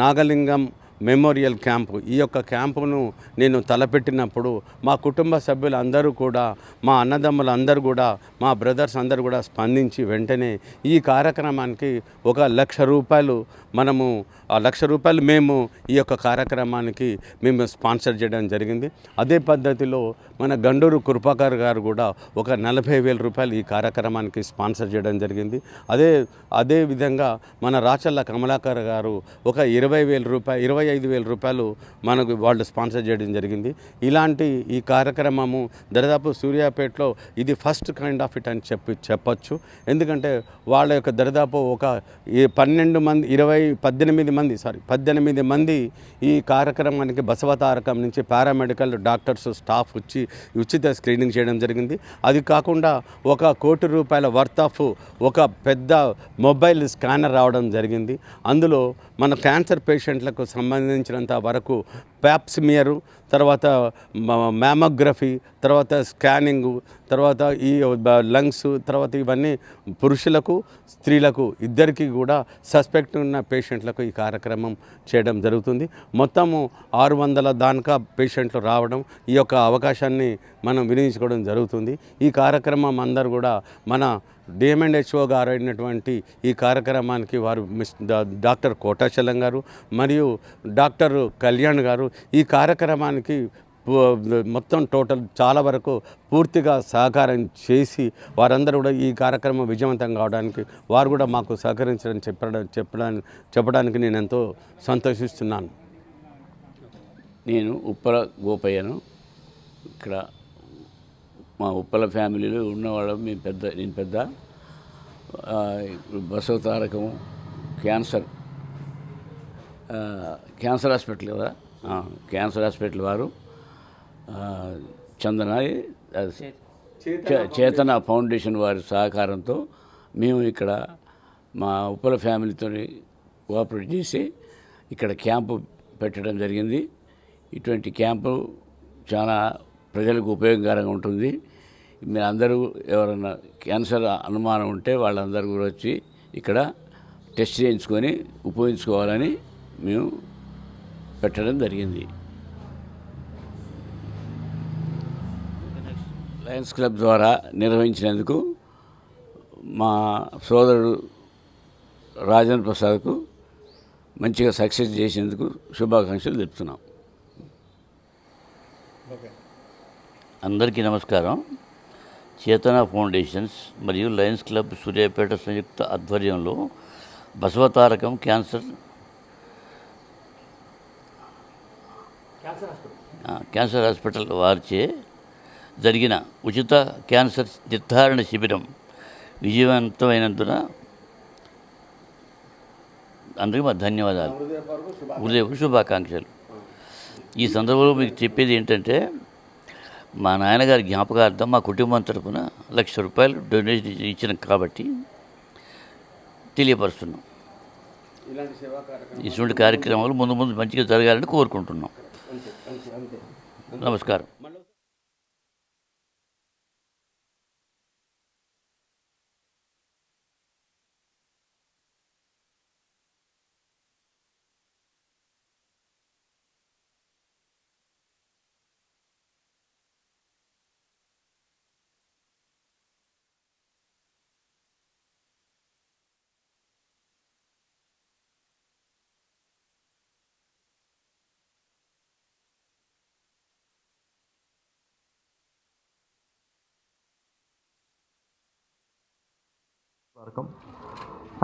Speaker 6: నాగలింగం మెమోరియల్ క్యాంపు ఈ యొక్క క్యాంపును నేను తలపెట్టినప్పుడు మా కుటుంబ సభ్యులు అందరూ కూడా మా అన్నదమ్ములు అందరూ కూడా మా బ్రదర్స్ అందరూ కూడా స్పందించి వెంటనే ఈ కార్యక్రమానికి 1,00,000 రూపాయలు మనము ఆ 1,00,000 రూపాయలు మేము ఈ యొక్క కార్యక్రమానికి మేము స్పాన్సర్ చేయడం జరిగింది. అదే పద్ధతిలో మన గండూరు కృపాకర్ గారు కూడా 40,000 రూపాయలు ఈ కార్యక్రమానికి స్పాన్సర్ చేయడం జరిగింది. అదే విధంగా మన రాచల్ల కమలాకర్ గారు 25,000 రూపాయలు మనకు వాళ్ళు స్పాన్సర్ చేయడం జరిగింది. ఇలాంటి ఈ కార్యక్రమము దరిదాపు సూర్యాపేటలో ఇది ఫస్ట్ కైండ్ ఆఫ్ ఇట్ అని చెప్పచ్చు. ఎందుకంటే వాళ్ళ యొక్క దరిదాపు 18 మంది ఈ కార్యక్రమానికి బసవతారకం నుంచి పారామెడికల్ డాక్టర్స్ స్టాఫ్ వచ్చి ఉచిత స్క్రీనింగ్ చేయడం జరిగింది. అది కాకుండా 1 కోటి రూపాయల వర్త్ ఆఫ్ ఒక పెద్ద మొబైల్ స్కానర్ రావడం జరిగింది. అందులో మన క్యాన్సర్ పేషెంట్లకు సంబంధించినంత వరకు ప్యాప్స్మియరు, తర్వాత మ్యామోగ్రఫీ, తర్వాత స్కానింగు, తర్వాత ఈ లంగ్స్, తర్వాత ఇవన్నీ పురుషులకు స్త్రీలకు ఇద్దరికీ కూడా సస్పెక్ట్ ఉన్న పేషెంట్లకు ఈ కార్యక్రమం చేయడం జరుగుతుంది. మొత్తము 600 దాకా పేషెంట్లు రావడం ఈ యొక్క అవకాశాన్ని మనం వినియోగించుకోవడం జరుగుతుంది. ఈ కార్యక్రమం అందరూ కూడా మన DMHO గారు అయినటువంటి ఈ కార్యక్రమానికి వారు డాక్టర్ కోటాచలం గారు మరియు డాక్టర్ కళ్యాణ్ గారు ఈ కార్యక్రమానికి మొత్తం టోటల్ చాలా వరకు పూర్తిగా సహకారం చేసి వారందరూ కూడా ఈ కార్యక్రమం విజయవంతం కావడానికి వారు కూడా మాకు సహకరించడం చెప్పడానికి నేను ఎంతో సంతోషిస్తున్నాను.
Speaker 7: నేను ఉప్పల గోపయ్యను. ఇక్కడ మా ఉప్పల ఫ్యామిలీలో ఉన్నవాళ్ళం. నేను పెద్ద బసవతారకము క్యాన్సర్ హాస్పిటల్ కదా, క్యాన్సర్ హాస్పిటల్ వారు చేతన ఫౌండేషన్ వారి సహకారంతో మేము ఇక్కడ మా ఉప్పల ఫ్యామిలీతో కోఆపరేట్ చేసి ఇక్కడ క్యాంపు పెట్టడం జరిగింది. ఇటువంటి క్యాంపు చాలా ప్రజలకు ఉపయోగకరంగా ఉంటుంది. మీరు అందరూ ఎవరైనా క్యాన్సర్ అనుమానం ఉంటే వాళ్ళందరూ కూడా వచ్చి ఇక్కడ టెస్ట్ చేయించుకొని ఉపయోగించుకోవాలని మేము పెట్టడం జరిగింది. లయన్స్ క్లబ్ ద్వారా నిర్వహించినందుకు మా సోదరుడు రాజేంద్ర ప్రసాద్కు మంచిగా సక్సెస్ చేసేందుకు శుభాకాంక్షలు తెలుపుతున్నాం. అందరికీ నమస్కారం. చేతన ఫౌండేషన్స్ మరియు లయన్స్ క్లబ్ సూర్యాపేట సంయుక్త ఆధ్వర్యంలో బసవతారకం క్యాన్సర్ హాస్పిటల్ వారిచే జరిగిన ఉచిత క్యాన్సర్ నిర్ధారణ శిబిరం విజయవంతమైనందున అందరికీ మా ధన్యవాదాలు, హృదయపూర్వక శుభాకాంక్షలు. ఈ సందర్భంలో మీకు చెప్పేది ఏంటంటే, మా నాన్నగారి జ్ఞాపకార్థం మా కుటుంబం తరఫున ₹1,00,000 డొనేషన్ ఇచ్చిన కాబట్టి తెలియపరుస్తున్నాం. ఇటువంటి కార్యక్రమాలు ముందు ముందు మంచిగా జరగాలని కోరుకుంటున్నాం. నమస్కారం.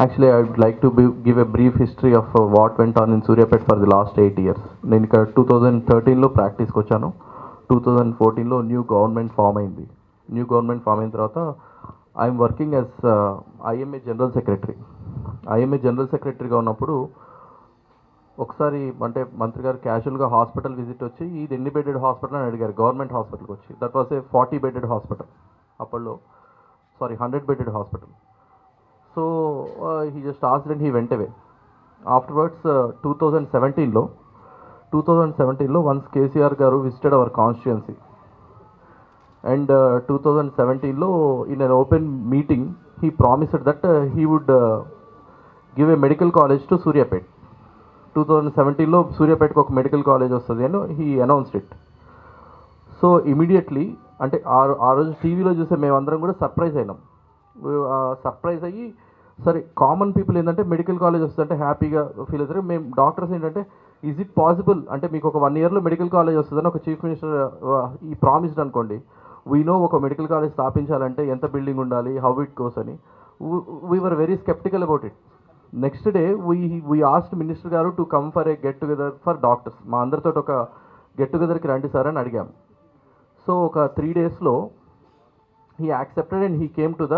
Speaker 8: Actually, I would like to give a brief history of what went on in Suryapet for the last 8 years. నేను ఇక్కడ 2013లో ప్రాక్టీస్కి వచ్చాను. 2014లో న్యూ గవర్నమెంట్ ఫామ్ అయింది. న్యూ గవర్నమెంట్ ఫామ్ అయిన తర్వాత I'm working as IMA general secretary. IMA general సెక్రటరీగా ఉన్నప్పుడు ఒకసారి అంటే మంత్రి గారు క్యాజువల్గా హాస్పిటల్ విజిట్ వచ్చి ఇది ఎన్ని బెడెడ్ హాస్పిటల్ అని అడిగారు. గవర్నమెంట్ హాస్పిటల్కి వచ్చి that was a 40 bedded hospital అప్పట్లో, 100 bedded hospital. So he just asked and he went away. Afterwards, 2017లో once KCR garu visited our constituency, and 2017లో in an open meeting he promised that he would give a medical college to Suryapet. 2017లో Suryapetకి ఒక మెడికల్ కాలేజ్ వస్తుంది అని he announced it. So immediately అంటే ఆ రోజు టీవీలో చూసే మేమందరం కూడా సర్ప్రైజ్ అయ్యి, సరే కామన్ పీపుల్ ఏంటంటే మెడికల్ కాలేజ్ వస్తుందంటే హ్యాపీగా ఫీల్ అవుతారు. మేము డాక్టర్స్ ఏంటంటే ఈజ్ ఇట్ పాసిబుల్ అంటే మీకు ఒక 1 yearలో మెడికల్ కాలేజ్ వస్తుందని ఒక చీఫ్ మినిస్టర్ ఈ ప్రామిస్డ్ అనుకోండి. వీ నో ఒక మెడికల్ కాలేజ్ స్థాపించాలంటే ఎంత బిల్డింగ్ ఉండాలి, హౌ ఇట్ గోస్ అని. We were very sceptical about it. Next day we asked minister garu to come for a get together for doctors. మా అందరితో ఒక గెట్ టుగెదర్కి రండి సార్ అని అడిగాం. సో ఒక 3 daysలో he accepted and he came to the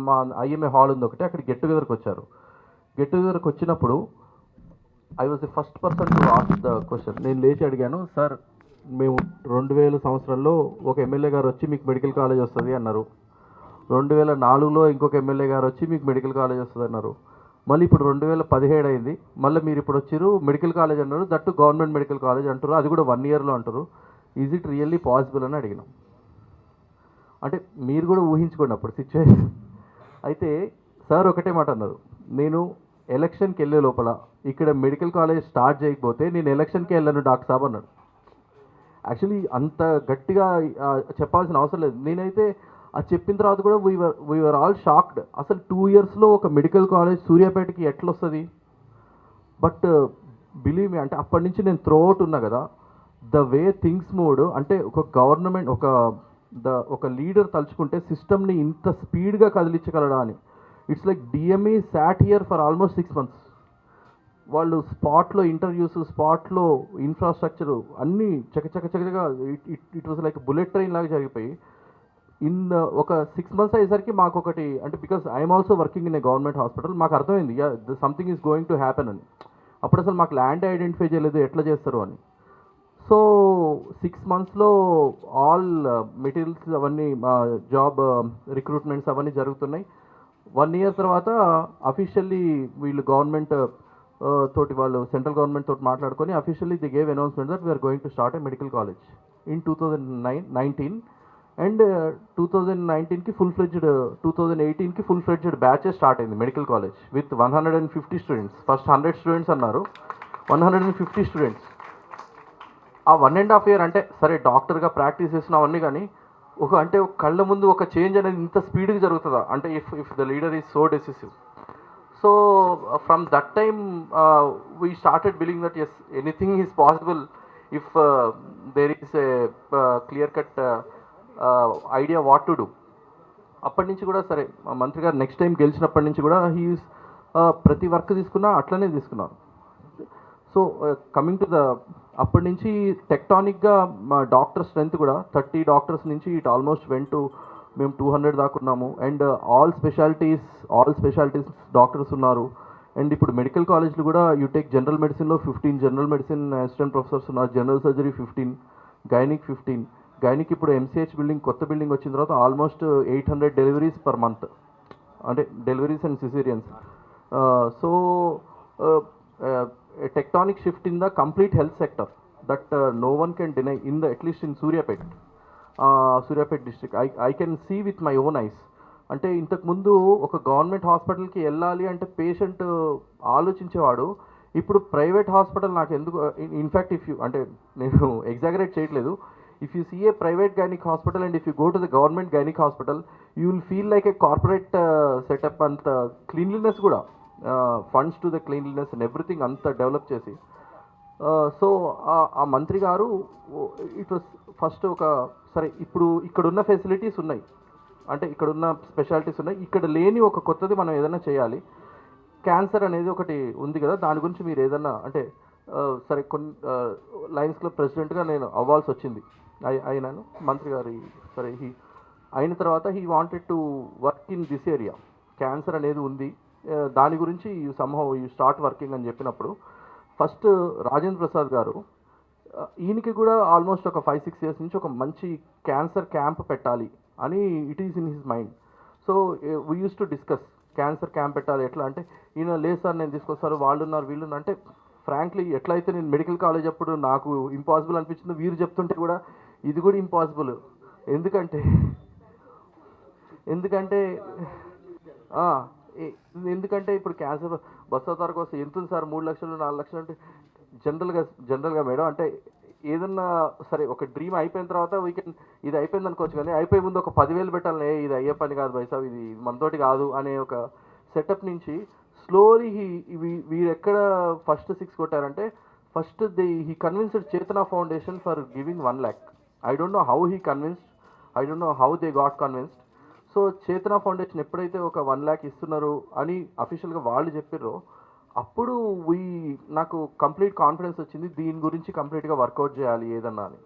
Speaker 8: మా ఐఎంఏ హాల్ ఉంది ఒకటి, అక్కడ గెట్ టుగెదర్కి వచ్చారు. గెట్ టుగెదర్కి వచ్చినప్పుడు I was the first person to ask the question. నేను లేచి అడిగాను, సార్ మేము 2000 సంవత్సరంలో ఒక ఎమ్మెల్యే గారు వచ్చి మీకు మెడికల్ కాలేజ్ వస్తుంది అన్నారు. 2004లో ఇంకొక ఎమ్మెల్యే గారు వచ్చి మీకు మెడికల్ కాలేజ్ వస్తుంది అన్నారు. మళ్ళీ ఇప్పుడు 2017 అయింది, మళ్ళీ మీరు ఇప్పుడు వచ్చారు మెడికల్ కాలేజ్ అన్నారు, దట్టు గవర్నమెంట్ మెడికల్ కాలేజ్ అంటారు, అది కూడా 1 yearలో అంటారు. ఈజ్ ఇట్ రియల్లీ పాసిబుల్ అని అడిగినాం. అంటే మీరు కూడా ఊహించుకోండి అప్పుడు సిచ్యువేషన్. అయితే సార్ ఒకటే మాట అన్నారు, నేను ఎలక్షన్కి వెళ్ళే లోపల ఇక్కడ మెడికల్ కాలేజ్ స్టార్ట్ చేయకపోతే నేను ఎలక్షన్కి వెళ్ళను డాక్టర్ సాబ్ అన్నాడు. యాక్చువల్లీ అంత గట్టిగా చెప్పాల్సిన అవసరం లేదు. నేనైతే అది చెప్పిన తర్వాత కూడా వీఆర్ ఆల్ షాక్డ్. అసలు 2 yearsలో ఒక మెడికల్ కాలేజ్ సూర్యాపేటకి ఎట్లా వస్తుంది? బట్ బిలీవ్ మీ, అంటే అప్పటి నుంచి నేను త్రోఅవుట్ ఉన్నా కదా, ద వే థింగ్స్ మూడ్ అంటే ఒక గవర్నమెంట్ ఒక లీడర్ తలుచుకుంటే సిస్టమ్ని ఇంత స్పీడ్గా కదిలించగలడా అని. It's like DME sat here for almost 6 months. వాళ్ళు స్పాట్లో ఇంటర్వ్యూస్, స్పాట్లో ఇన్ఫ్రాస్ట్రక్చరు అన్నీ చకచకగా it was like bullet train లాగా జరిగిపోయి ఒక 6 months అయ్యేసరికి మాకు ఒకటి అంటే because I'm also working in a government hospital, మాకు అర్థమైంది something is going to happen అని. అప్పుడు అసలు మాకు ల్యాండ్ ఐడెంటిఫై చేయలేదు, ఎట్లా చేస్తారు అని. సో 6 monthsలో ఆల్ మెటీరియల్స్ అవన్నీ జాబ్ రిక్రూట్మెంట్స్ అవన్నీ జరుగుతున్నాయి. 1 year తర్వాత అఫీషియల్లీ వీళ్ళు గవర్నమెంట్ తోటి వాళ్ళు సెంట్రల్ గవర్నమెంట్ తోటి మాట్లాడుకొని officially they gave announcement that we're going to start a medical college in 2019. And 2019కి ఫుల్ ఫ్లెడ్జ్డ్ బ్యాచెస్ స్టార్ట్ అయింది medical college with 150 students. First 100 students అన్నారు, 150 స్టూడెంట్స్. ఆ 1.5 year అంటే సరే డాక్టర్గా ప్రాక్టీస్ చేసిన అవన్నీ కానీ అంటే కళ్ళ ముందు ఒక చేంజ్ అనేది ఇంత స్పీడ్గా జరుగుతుందా అంటే if the leader is so decisive. So from that time we started believing that yes anything is possible if there is a clear cut idea what to do. అప్పటి నుంచి కూడా సరే మంత్రి గారు నెక్స్ట్ టైం గెలిచినప్పటి నుంచి కూడా హీఈస్ ప్రతి వర్క్ తీసుకున్నా అట్లనే తీసుకున్నారు. సో కమింగ్ టు ద అప్పటి నుంచి టెక్టానిక్గా మా డాక్టర్ స్ట్రెంత్ కూడా 30 డాక్టర్స్ నుంచి ఇట్ ఆల్మోస్ట్ వెంట్ టు మేము 200 దాకా ఉన్నాము. అండ్ ఆల్ స్పెషాలిటీస్ డాక్టర్స్ ఉన్నారు. అండ్ ఇప్పుడు మెడికల్ కాలేజ్లు కూడా యూ టేక్ జనరల్ మెడిసిన్లో 15 జనరల్ మెడిసిన్ అసిస్టెంట్ ప్రొఫెసర్స్ ఉన్నారు, జనరల్ సర్జరీ 15, గైనిక్ 15. గైనిక్ ఇప్పుడు ఎంసీహెచ్ బిల్డింగ్ కొత్త బిల్డింగ్ వచ్చిన తర్వాత ఆల్మోస్ట్ 800 డెలివరీస్ పర్ మంత్, అంటే deliveries and caesareans. So a tectonic shift in the complete health sector that no one can deny in the, at least in Suryapet district. I can see with my own eyes. అంటే ఇంతకుముందు ఒక గవర్నమెంట్ హాస్పిటల్కి వెళ్ళాలి అంటే పేషెంట్ ఆలోచించేవాడు. ఇప్పుడు ప్రైవేట్ హాస్పిటల్ నాకు ఎందుకు, ఇన్ఫ్యాక్ట్ ఇఫ్ యూ, అంటే నేను ఎగ్జాగరేట్ చేయట్లేదు, if you see a private gynaec hospital and if you go to the government gynaec hospital you will feel like a corporate setup. అంత క్లీన్లీనెస్ కూడా, funds to the cleanliness and everything అంతా డెవలప్ చేసి. సో ఆ మంత్రి గారు ఇట్ వాస్ ఫస్ట్ ఒక సరే ఇప్పుడు ఇక్కడున్న ఫెసిలిటీస్ ఉన్నాయి, అంటే ఇక్కడున్న స్పెషాలిటీస్ ఉన్నాయి, ఇక్కడ లేని ఒక కొత్తది మనం ఏదైనా చేయాలి. క్యాన్సర్ అనేది ఒకటి ఉంది కదా, దాని గురించి మీరు ఏదన్నా అంటే సరే కొన్ని లయన్స్ క్లబ్ ప్రెసిడెంట్గా నేను అవ్వాల్సి వచ్చింది, అయినాను. మంత్రి గారి సరే అయిన తర్వాత he wanted to work in this area. Cancer అనేది ఉంది, దాని గురించి సమ్హౌ యూ స్టార్ట్ వర్కింగ్ అని చెప్పినప్పుడు ఫస్ట్ రాజేంద్ర ప్రసాద్ గారు ఈయనకి కూడా ఆల్మోస్ట్ ఒక 5-6 ఇయర్స్ నుంచి ఒక మంచి క్యాన్సర్ క్యాంప్ పెట్టాలి అని it is in his mind. So we use to discuss cancer camp పెట్టాలి ఎట్లా అంటే, ఈయన లేదు సార్ నేను తీసుకొస్తారు, వాళ్ళున్నారు వీళ్ళున్నారు అంటే, ఫ్రాంక్లీ ఎట్లయితే నేను మెడికల్ కాలేజ్ అప్పుడు నాకు ఇంపాసిబుల్ అనిపించింది, వీరు చెప్తుంటే కూడా ఇది కూడా ఇంపాసిబుల్. ఎందుకంటే ఇప్పుడు క్యాన్సర్ బస్ అవతారకు వస్తే ఎంత ఉంది సార్, 3 లక్షలు 4 లక్షలు అంటే జనరల్గా మేడం అంటే ఏదన్నా సరే ఒక డ్రీమ్ అయిపోయిన తర్వాత ఇది అయిపోయింది అనుకోవచ్చు, కానీ అయిపోయే ముందు ఒక 10,000 పెట్టాలనే, ఇది అయ్యే పని కాదు బైసా, ఇది మనతోటి కాదు అనే ఒక సెటప్ నుంచి స్లోలీ వీరు ఎక్కడ ఫస్ట్ 6 కొట్టారంటే, first he convinced Chetana foundation for giving 1 lakh. I don't know how he convinced, I don't know how they got convinced. So Chetana foundation ఎప్పుడైతే ఒక 1 lakh ఇస్తున్నారు అని అఫీషియల్గా వాళ్ళు చెప్పారో అప్పుడు నాకు కంప్లీట్ కాన్ఫిడెన్స్ వచ్చింది, దీని గురించి కంప్లీట్గా వర్కౌట్ చేయాలి ఏదన్నా అని.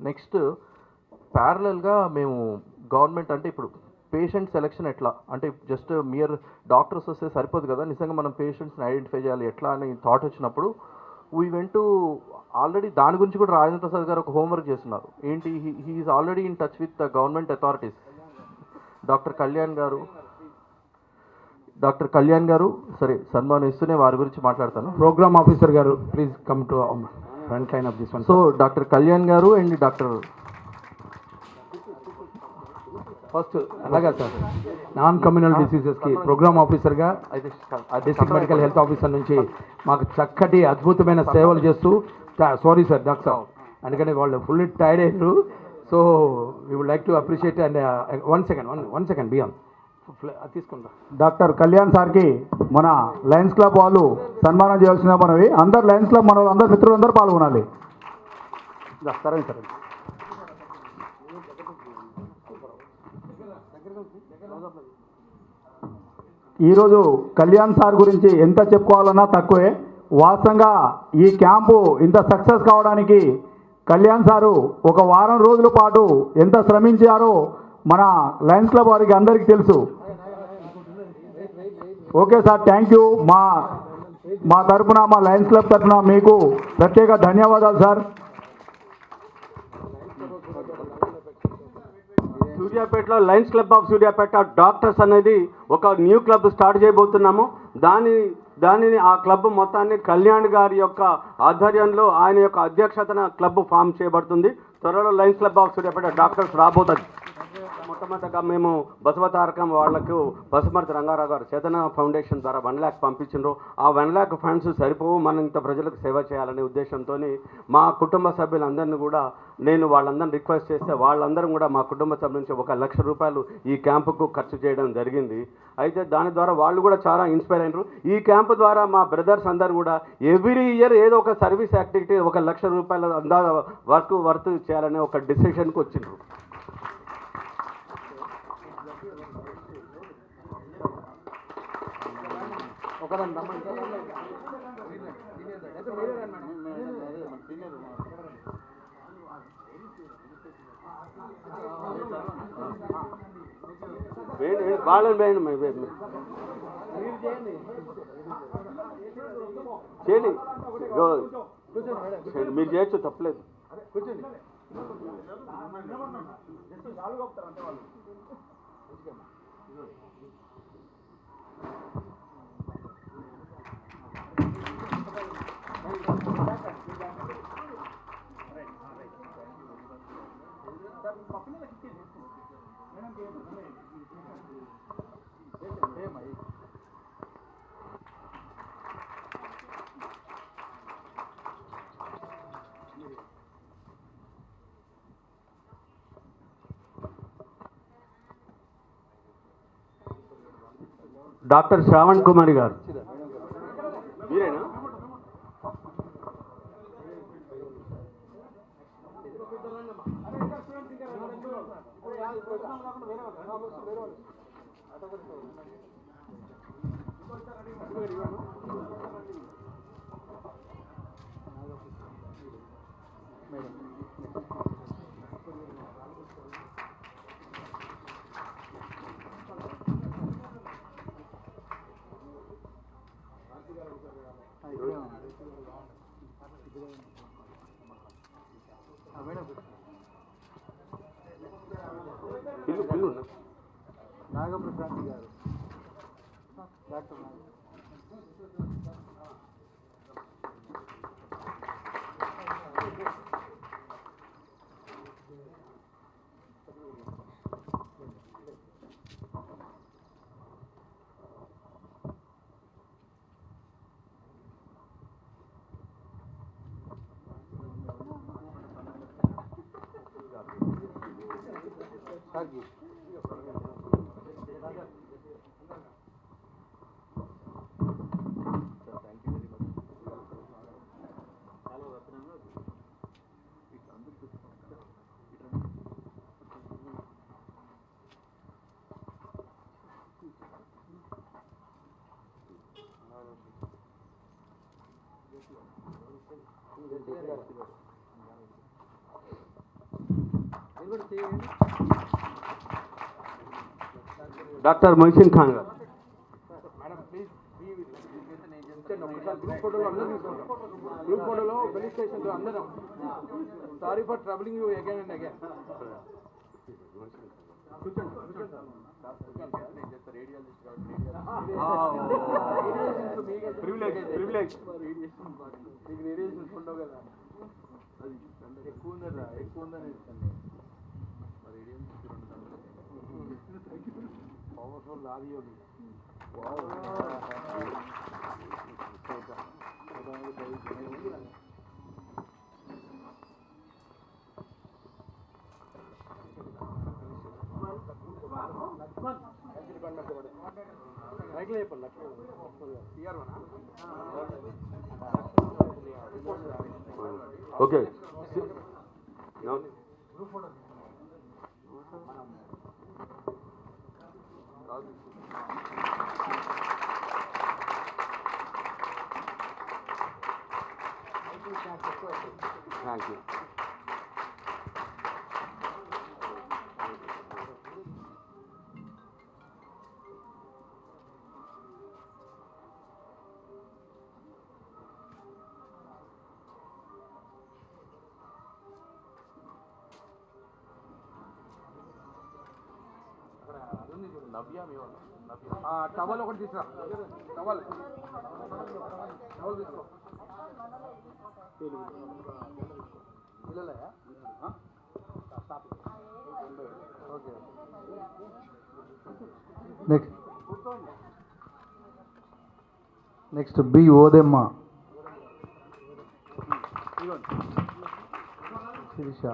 Speaker 8: నెక్స్ట్ ప్యారలల్గా మేము గవర్నమెంట్ అంటే ఇప్పుడు పేషెంట్ సెలెక్షన్ ఎట్లా అంటే జస్ట్ మియర్ డాక్టర్స్ వస్తే సరిపోదు కదా, నిజంగా మనం పేషెంట్స్ని ఐడెంటిఫై చేయాలి ఎట్లా అని థాట్ వచ్చినప్పుడు వీ వెంట్ టు ఆల్రెడీ దాని గురించి కూడా రాజేంద్ర ప్రసాద్ గారు ఒక హోంవర్క్ చేస్తున్నారు. ఏంటి, he is already in touch with the government authorities. Doctor Kalyan గారు సరే సన్మానం ఇస్తూనే వారి గురించి మాట్లాడతాను.
Speaker 9: ప్రోగ్రామ్ ఆఫీసర్ గారు please come to front line of this one.
Speaker 8: So doctor Kalyan గారు అండ్ డాక్టర్
Speaker 9: ఫస్ట్ అలాగా సార్ నాన్ కమ్యూనల్ డిసీజెస్కి ప్రోగ్రామ్ ఆఫీసర్గా డిస్ట్రిక్ట్ మెడికల్ హెల్త్ ఆఫీసర్ నుంచి మాకు చక్కటి అద్భుతమైన సేవలు చేస్తూ సారీ సార్ డాక్టర్ అందుకని వాళ్ళు ఫుల్ టైర్డ్ అయ్యారు. So we would like to appreciate and one second బియాన్ తీసుకుంటా. డాక్టర్ కళ్యాణ్ సార్కి మన లయన్స్ క్లబ్ వాళ్ళు సన్మానం చేయాల్సిన మనవి, అందరు లయన్స్ క్లబ్ మన అందరు మిత్రులందరూ పాల్గొనాలి. సరే సరే. ఈరోజు కళ్యాణ్ సార్ గురించి ఎంత చెప్పుకోవాలన్నా తక్కువే. వాస్తవంగా ఈ క్యాంపు ఇంత సక్సెస్ కావడానికి కళ్యాణ్ సారు ఒక వారం రోజుల పాటు ఎంత శ్రమించారో మన లయన్స్ క్లబ్ వారికి అందరికీ తెలుసు. Okay sir, thank you. మా తరఫున మా లయన్స్ క్లబ్ తరఫున మీకు ప్రత్యేక ధన్యవాదాలు సార్.
Speaker 10: సూర్యాపేటలో Lions Club of Suryapet doctors అనేది ఒక న్యూ క్లబ్ స్టార్ట్ చేయబోతున్నాము. దానిని ఆ క్లబ్ మొత్తాన్ని కళ్యాణ్ గారి యొక్క ఆధ్వర్యంలో ఆయన యొక్క అధ్యక్షతన క్లబ్ ఫామ్ చేయబడుతుంది. త్వరలో Lions Club of Suryapet doctors రాబోతుంది. మొట్టమొదటిగా మేము బసవతారకం వాళ్లకు పసుమర్తి రంగారావు గారు చేతన ఫౌండేషన్ ద్వారా 1 lakh పంపించారు. ఆ 1 lakh ఫండ్స్ సరిపోవు, మనం ఇంత ప్రజలకు సేవ చేయాలనే ఉద్దేశంతో మా కుటుంబ సభ్యులందరినీ కూడా నేను వాళ్ళందరినీ రిక్వెస్ట్ చేస్తే వాళ్ళందరం కూడా మా కుటుంబ సభ్యుల నుంచి 1 లక్ష రూపాయలు ఈ క్యాంపుకు ఖర్చు చేయడం జరిగింది. అయితే దాని ద్వారా వాళ్ళు కూడా చాలా ఇన్స్పైర్ అయినారు. ఈ క్యాంపు ద్వారా మా బ్రదర్స్ అందరూ కూడా ఎవ్రీ ఇయర్ ఏదో ఒక సర్వీస్ యాక్టివిటీ 1 లక్ష రూపాయల వర్త్ చేయాలనే ఒక డిసిషన్కి వచ్చిండ్రు. వాళ్ళని చేయండి, మీరు చేయొచ్చు, తప్పలేదు. డాక్టర్ శ్రావణ్ కుమారి గారు మీరేనా? నాగప్రసాద్ గారు, డాక్టర్ డాక్టర్ మొహసిన్ ఖాన్ గారు. గ్రూప్ ఫోటోలో పోలీస్ స్టేషన్లో అందరం. Sorry for troubling you again and again. Privilege మీకు రేడియేషన్స్ ఉండవు కదా, అది ఎక్కువ ఉందరా, ఎక్కువ ఉందని ఇస్తాను. Powerful audio. Okay thank you. Towel ఒకటి తీసుకురా, టవల్ తీసుకో. పిల్లలయా?
Speaker 9: Next B Odemma Sirisha.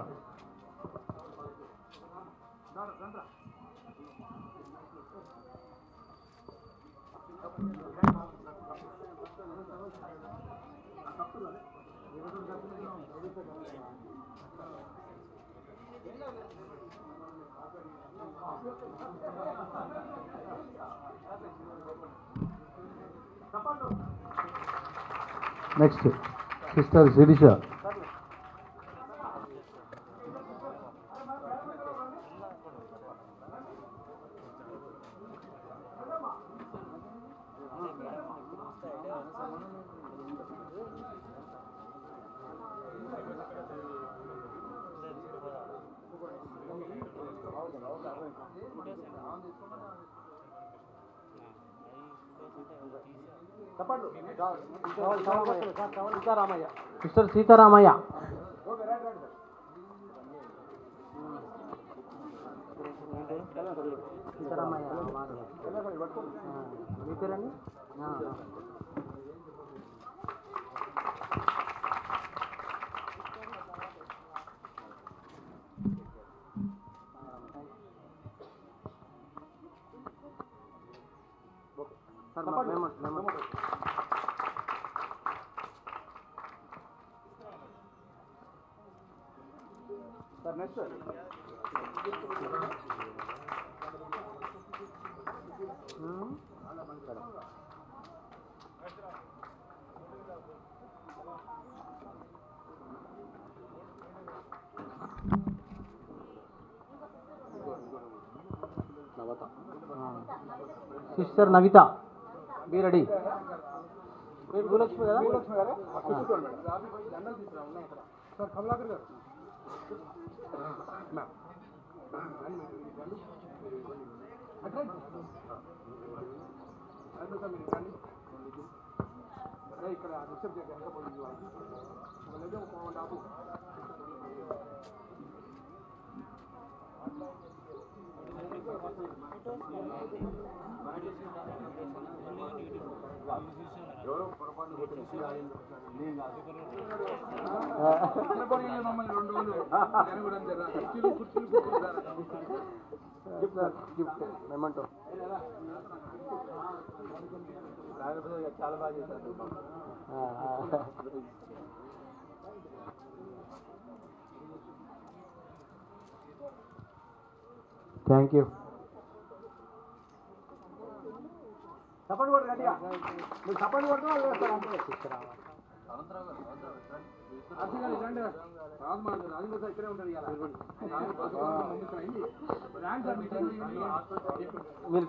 Speaker 9: Next sister Sirisha. Sister Seetharamaiah. మీ పేరండి? Sister Navitha. Be ready. Bhulakshmi కదా? మెమంటో చాలా బాగా చేశారు. Thank you. సపోర్ట్ కొట్టు గట్టిగా. మీరు సపోర్ట్ కొట్టు వాళ్ళు వేస్తారు అంతే. ఇక్కడే ఉంటుంది మీరు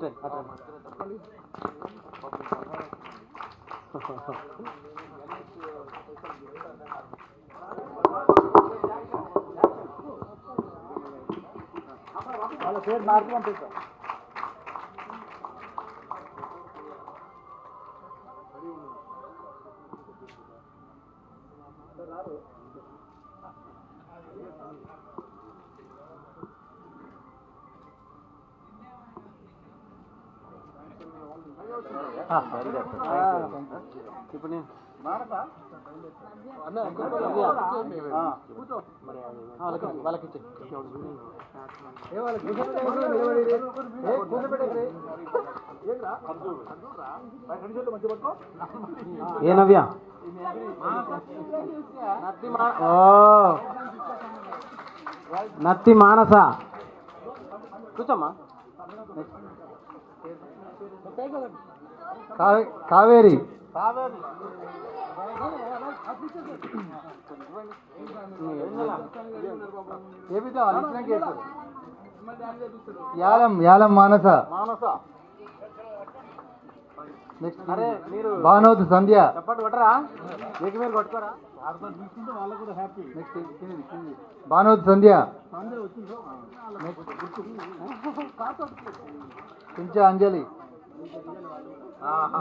Speaker 9: వాళ్ళ పేరు మార్పు పంపిస్తాం. ఇప్పుడు నేను వాళ్ళకి ఏ నవ్య? నత్తి మానస. కూర్చోమ్మా. కావేరి. యాలం యాలం మానస. నెక్స్ట్ భానోత్ సంధ్య. చెప్పండి కొట్టరా, మీకు మీరు కొట్టుకోరా. నెక్స్ట్ భానోత్ సంధ్య. కుంచ అంజలి.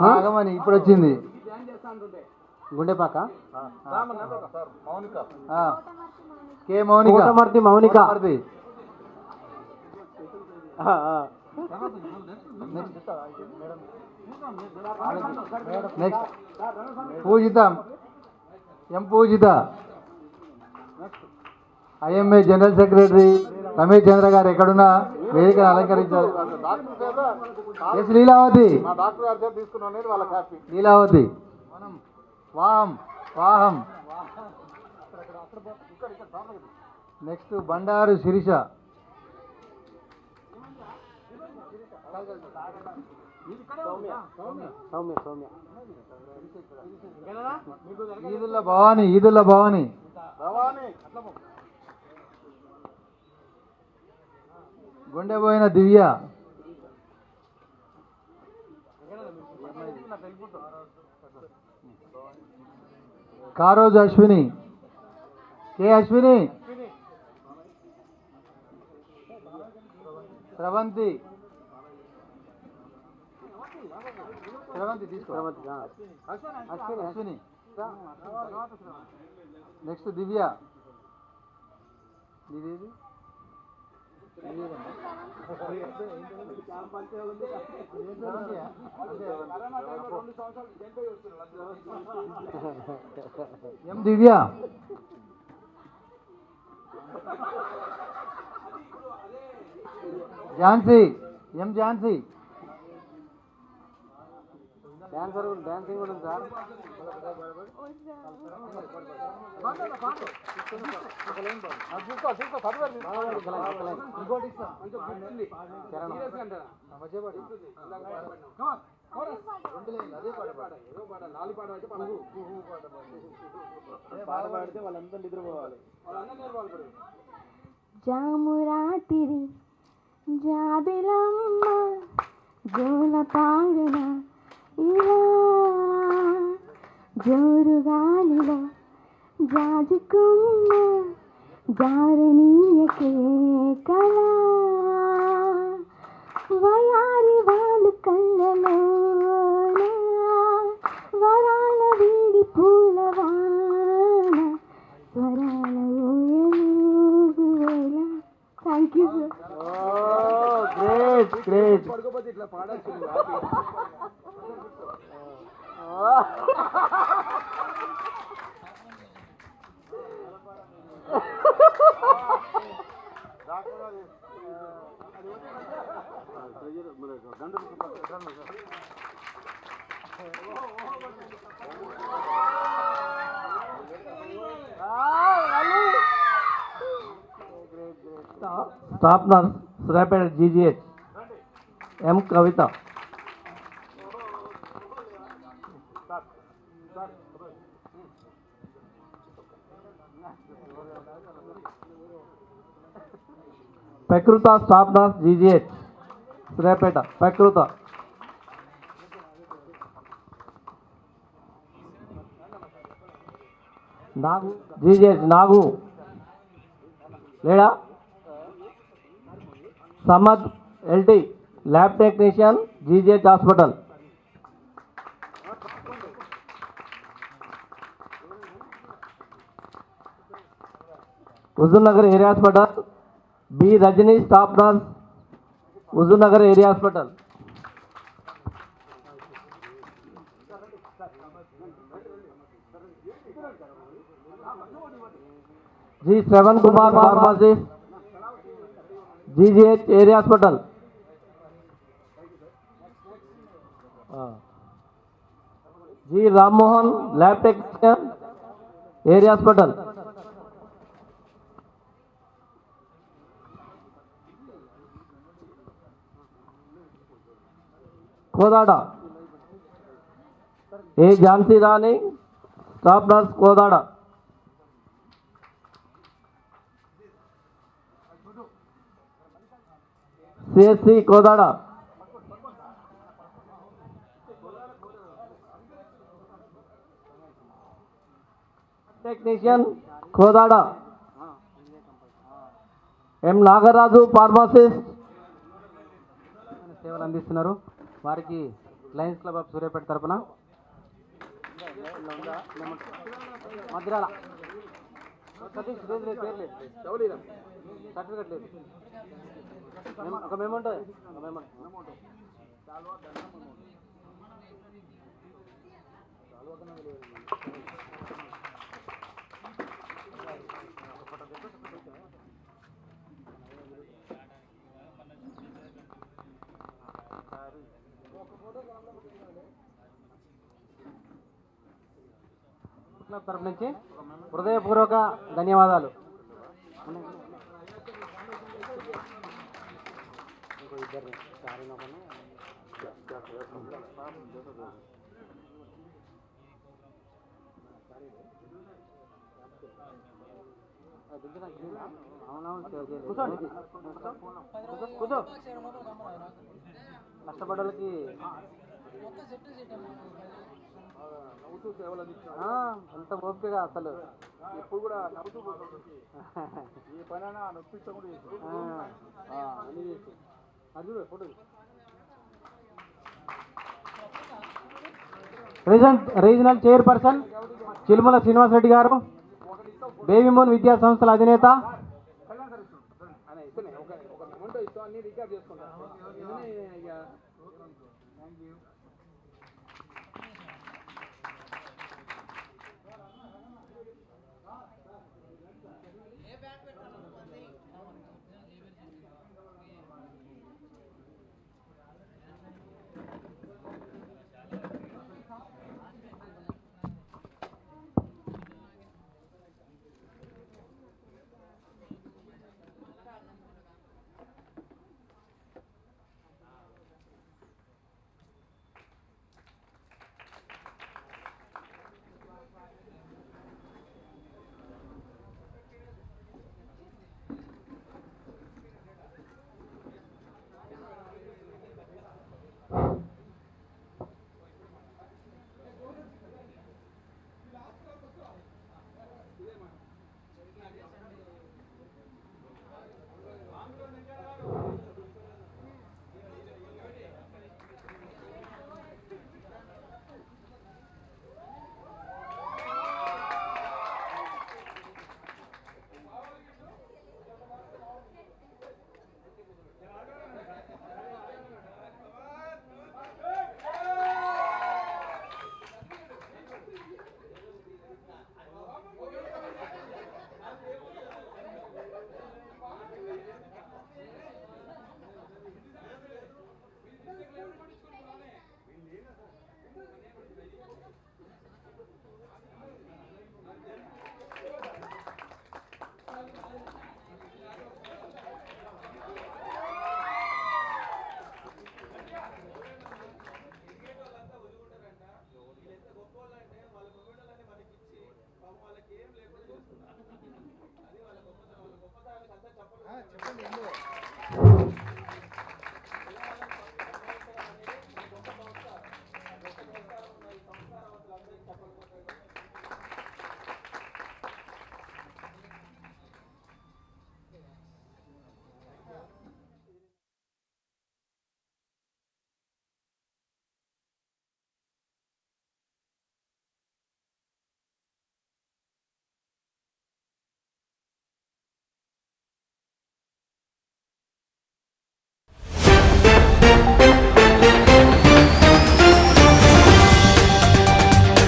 Speaker 9: ఆగమని ఇప్పుడు వచ్చింది. గుండెపాక. కే మౌనిక. మౌనిక.
Speaker 11: నెక్స్ట్ పూజిత ఎం పూజిత ఐఎంఏ జనరల్ సెక్రటరీ రమేష్ చంద్ర గారు ఎక్కడున్నా వేదికను అలంకరించారు. ఎస్ లీలావతి లీలావతి వాహం వాహం నెక్స్ట్ బండారు శిరీష ఈదుల్ల భవాని ఈదుల్ల భవాని గుండెపోయిన దివ్య కారోజు అశ్విని కే అశ్విని స్రవంతి స్రవంతి తీసుకో అశ్విని నెక్స్ట్ దివ్య నీదేది ఎం దివ్య ఝాన్సీ ఎం ఝాన్సీ డాన్సింగ్ కూడా సార్
Speaker 12: జామురాతిరి జాబిలమ్మ జోలపాడున ఇలా జోరుగాలిలో జాజుకుమ్మ జారనీయకే కళ వయారి వాళ్ళు కళ్ళలోన వరాల వీడి పూలవాన స్వరాల ఊయలుగువేళ. Thank you sir.
Speaker 11: Great great staff nurse Suryapet GGH M Kavitha Prakruta staff nurse GGH Suryapet Prakruta Nagu GGH Nagu లేడా Samad LT lab technician GGH hospital Huzurnagar area hospital B Rajani staff nurse Huzurnagar area hospital G Shravan Kumar pharmacist GGH area hospital G Rammohan lab technician area hospital Kodad A Jhansi Rani staff nurse Kodad CSC Kodad technician Kodad M Nagaraju pharmacist సేవలు అందిస్తున్నారు. వారికి లయన్స్ క్లబ్ ఆఫ్ సూర్యాపేట తరఫున మద్రాల సతీష్ పేరు లేదు సర్టిఫికెట్ లేదు.
Speaker 13: ఒక మేము ఉంటుంది ఒక మేము తరపు నుంచి హృదయపూర్వక ధన్యవాదాలు. కూర్చో కష్టపడ్డలకి అంత ఓపికగా అసలు ఎప్పుడు కూడా నవ్వుతూ ఏ పనైనా నొప్పించకుండా అన్ని చేసి అది photo regional chairperson Chilumala Srinivasa Reddy garu, బేబీమోన్ విద్యా సంస్థల అధినేత.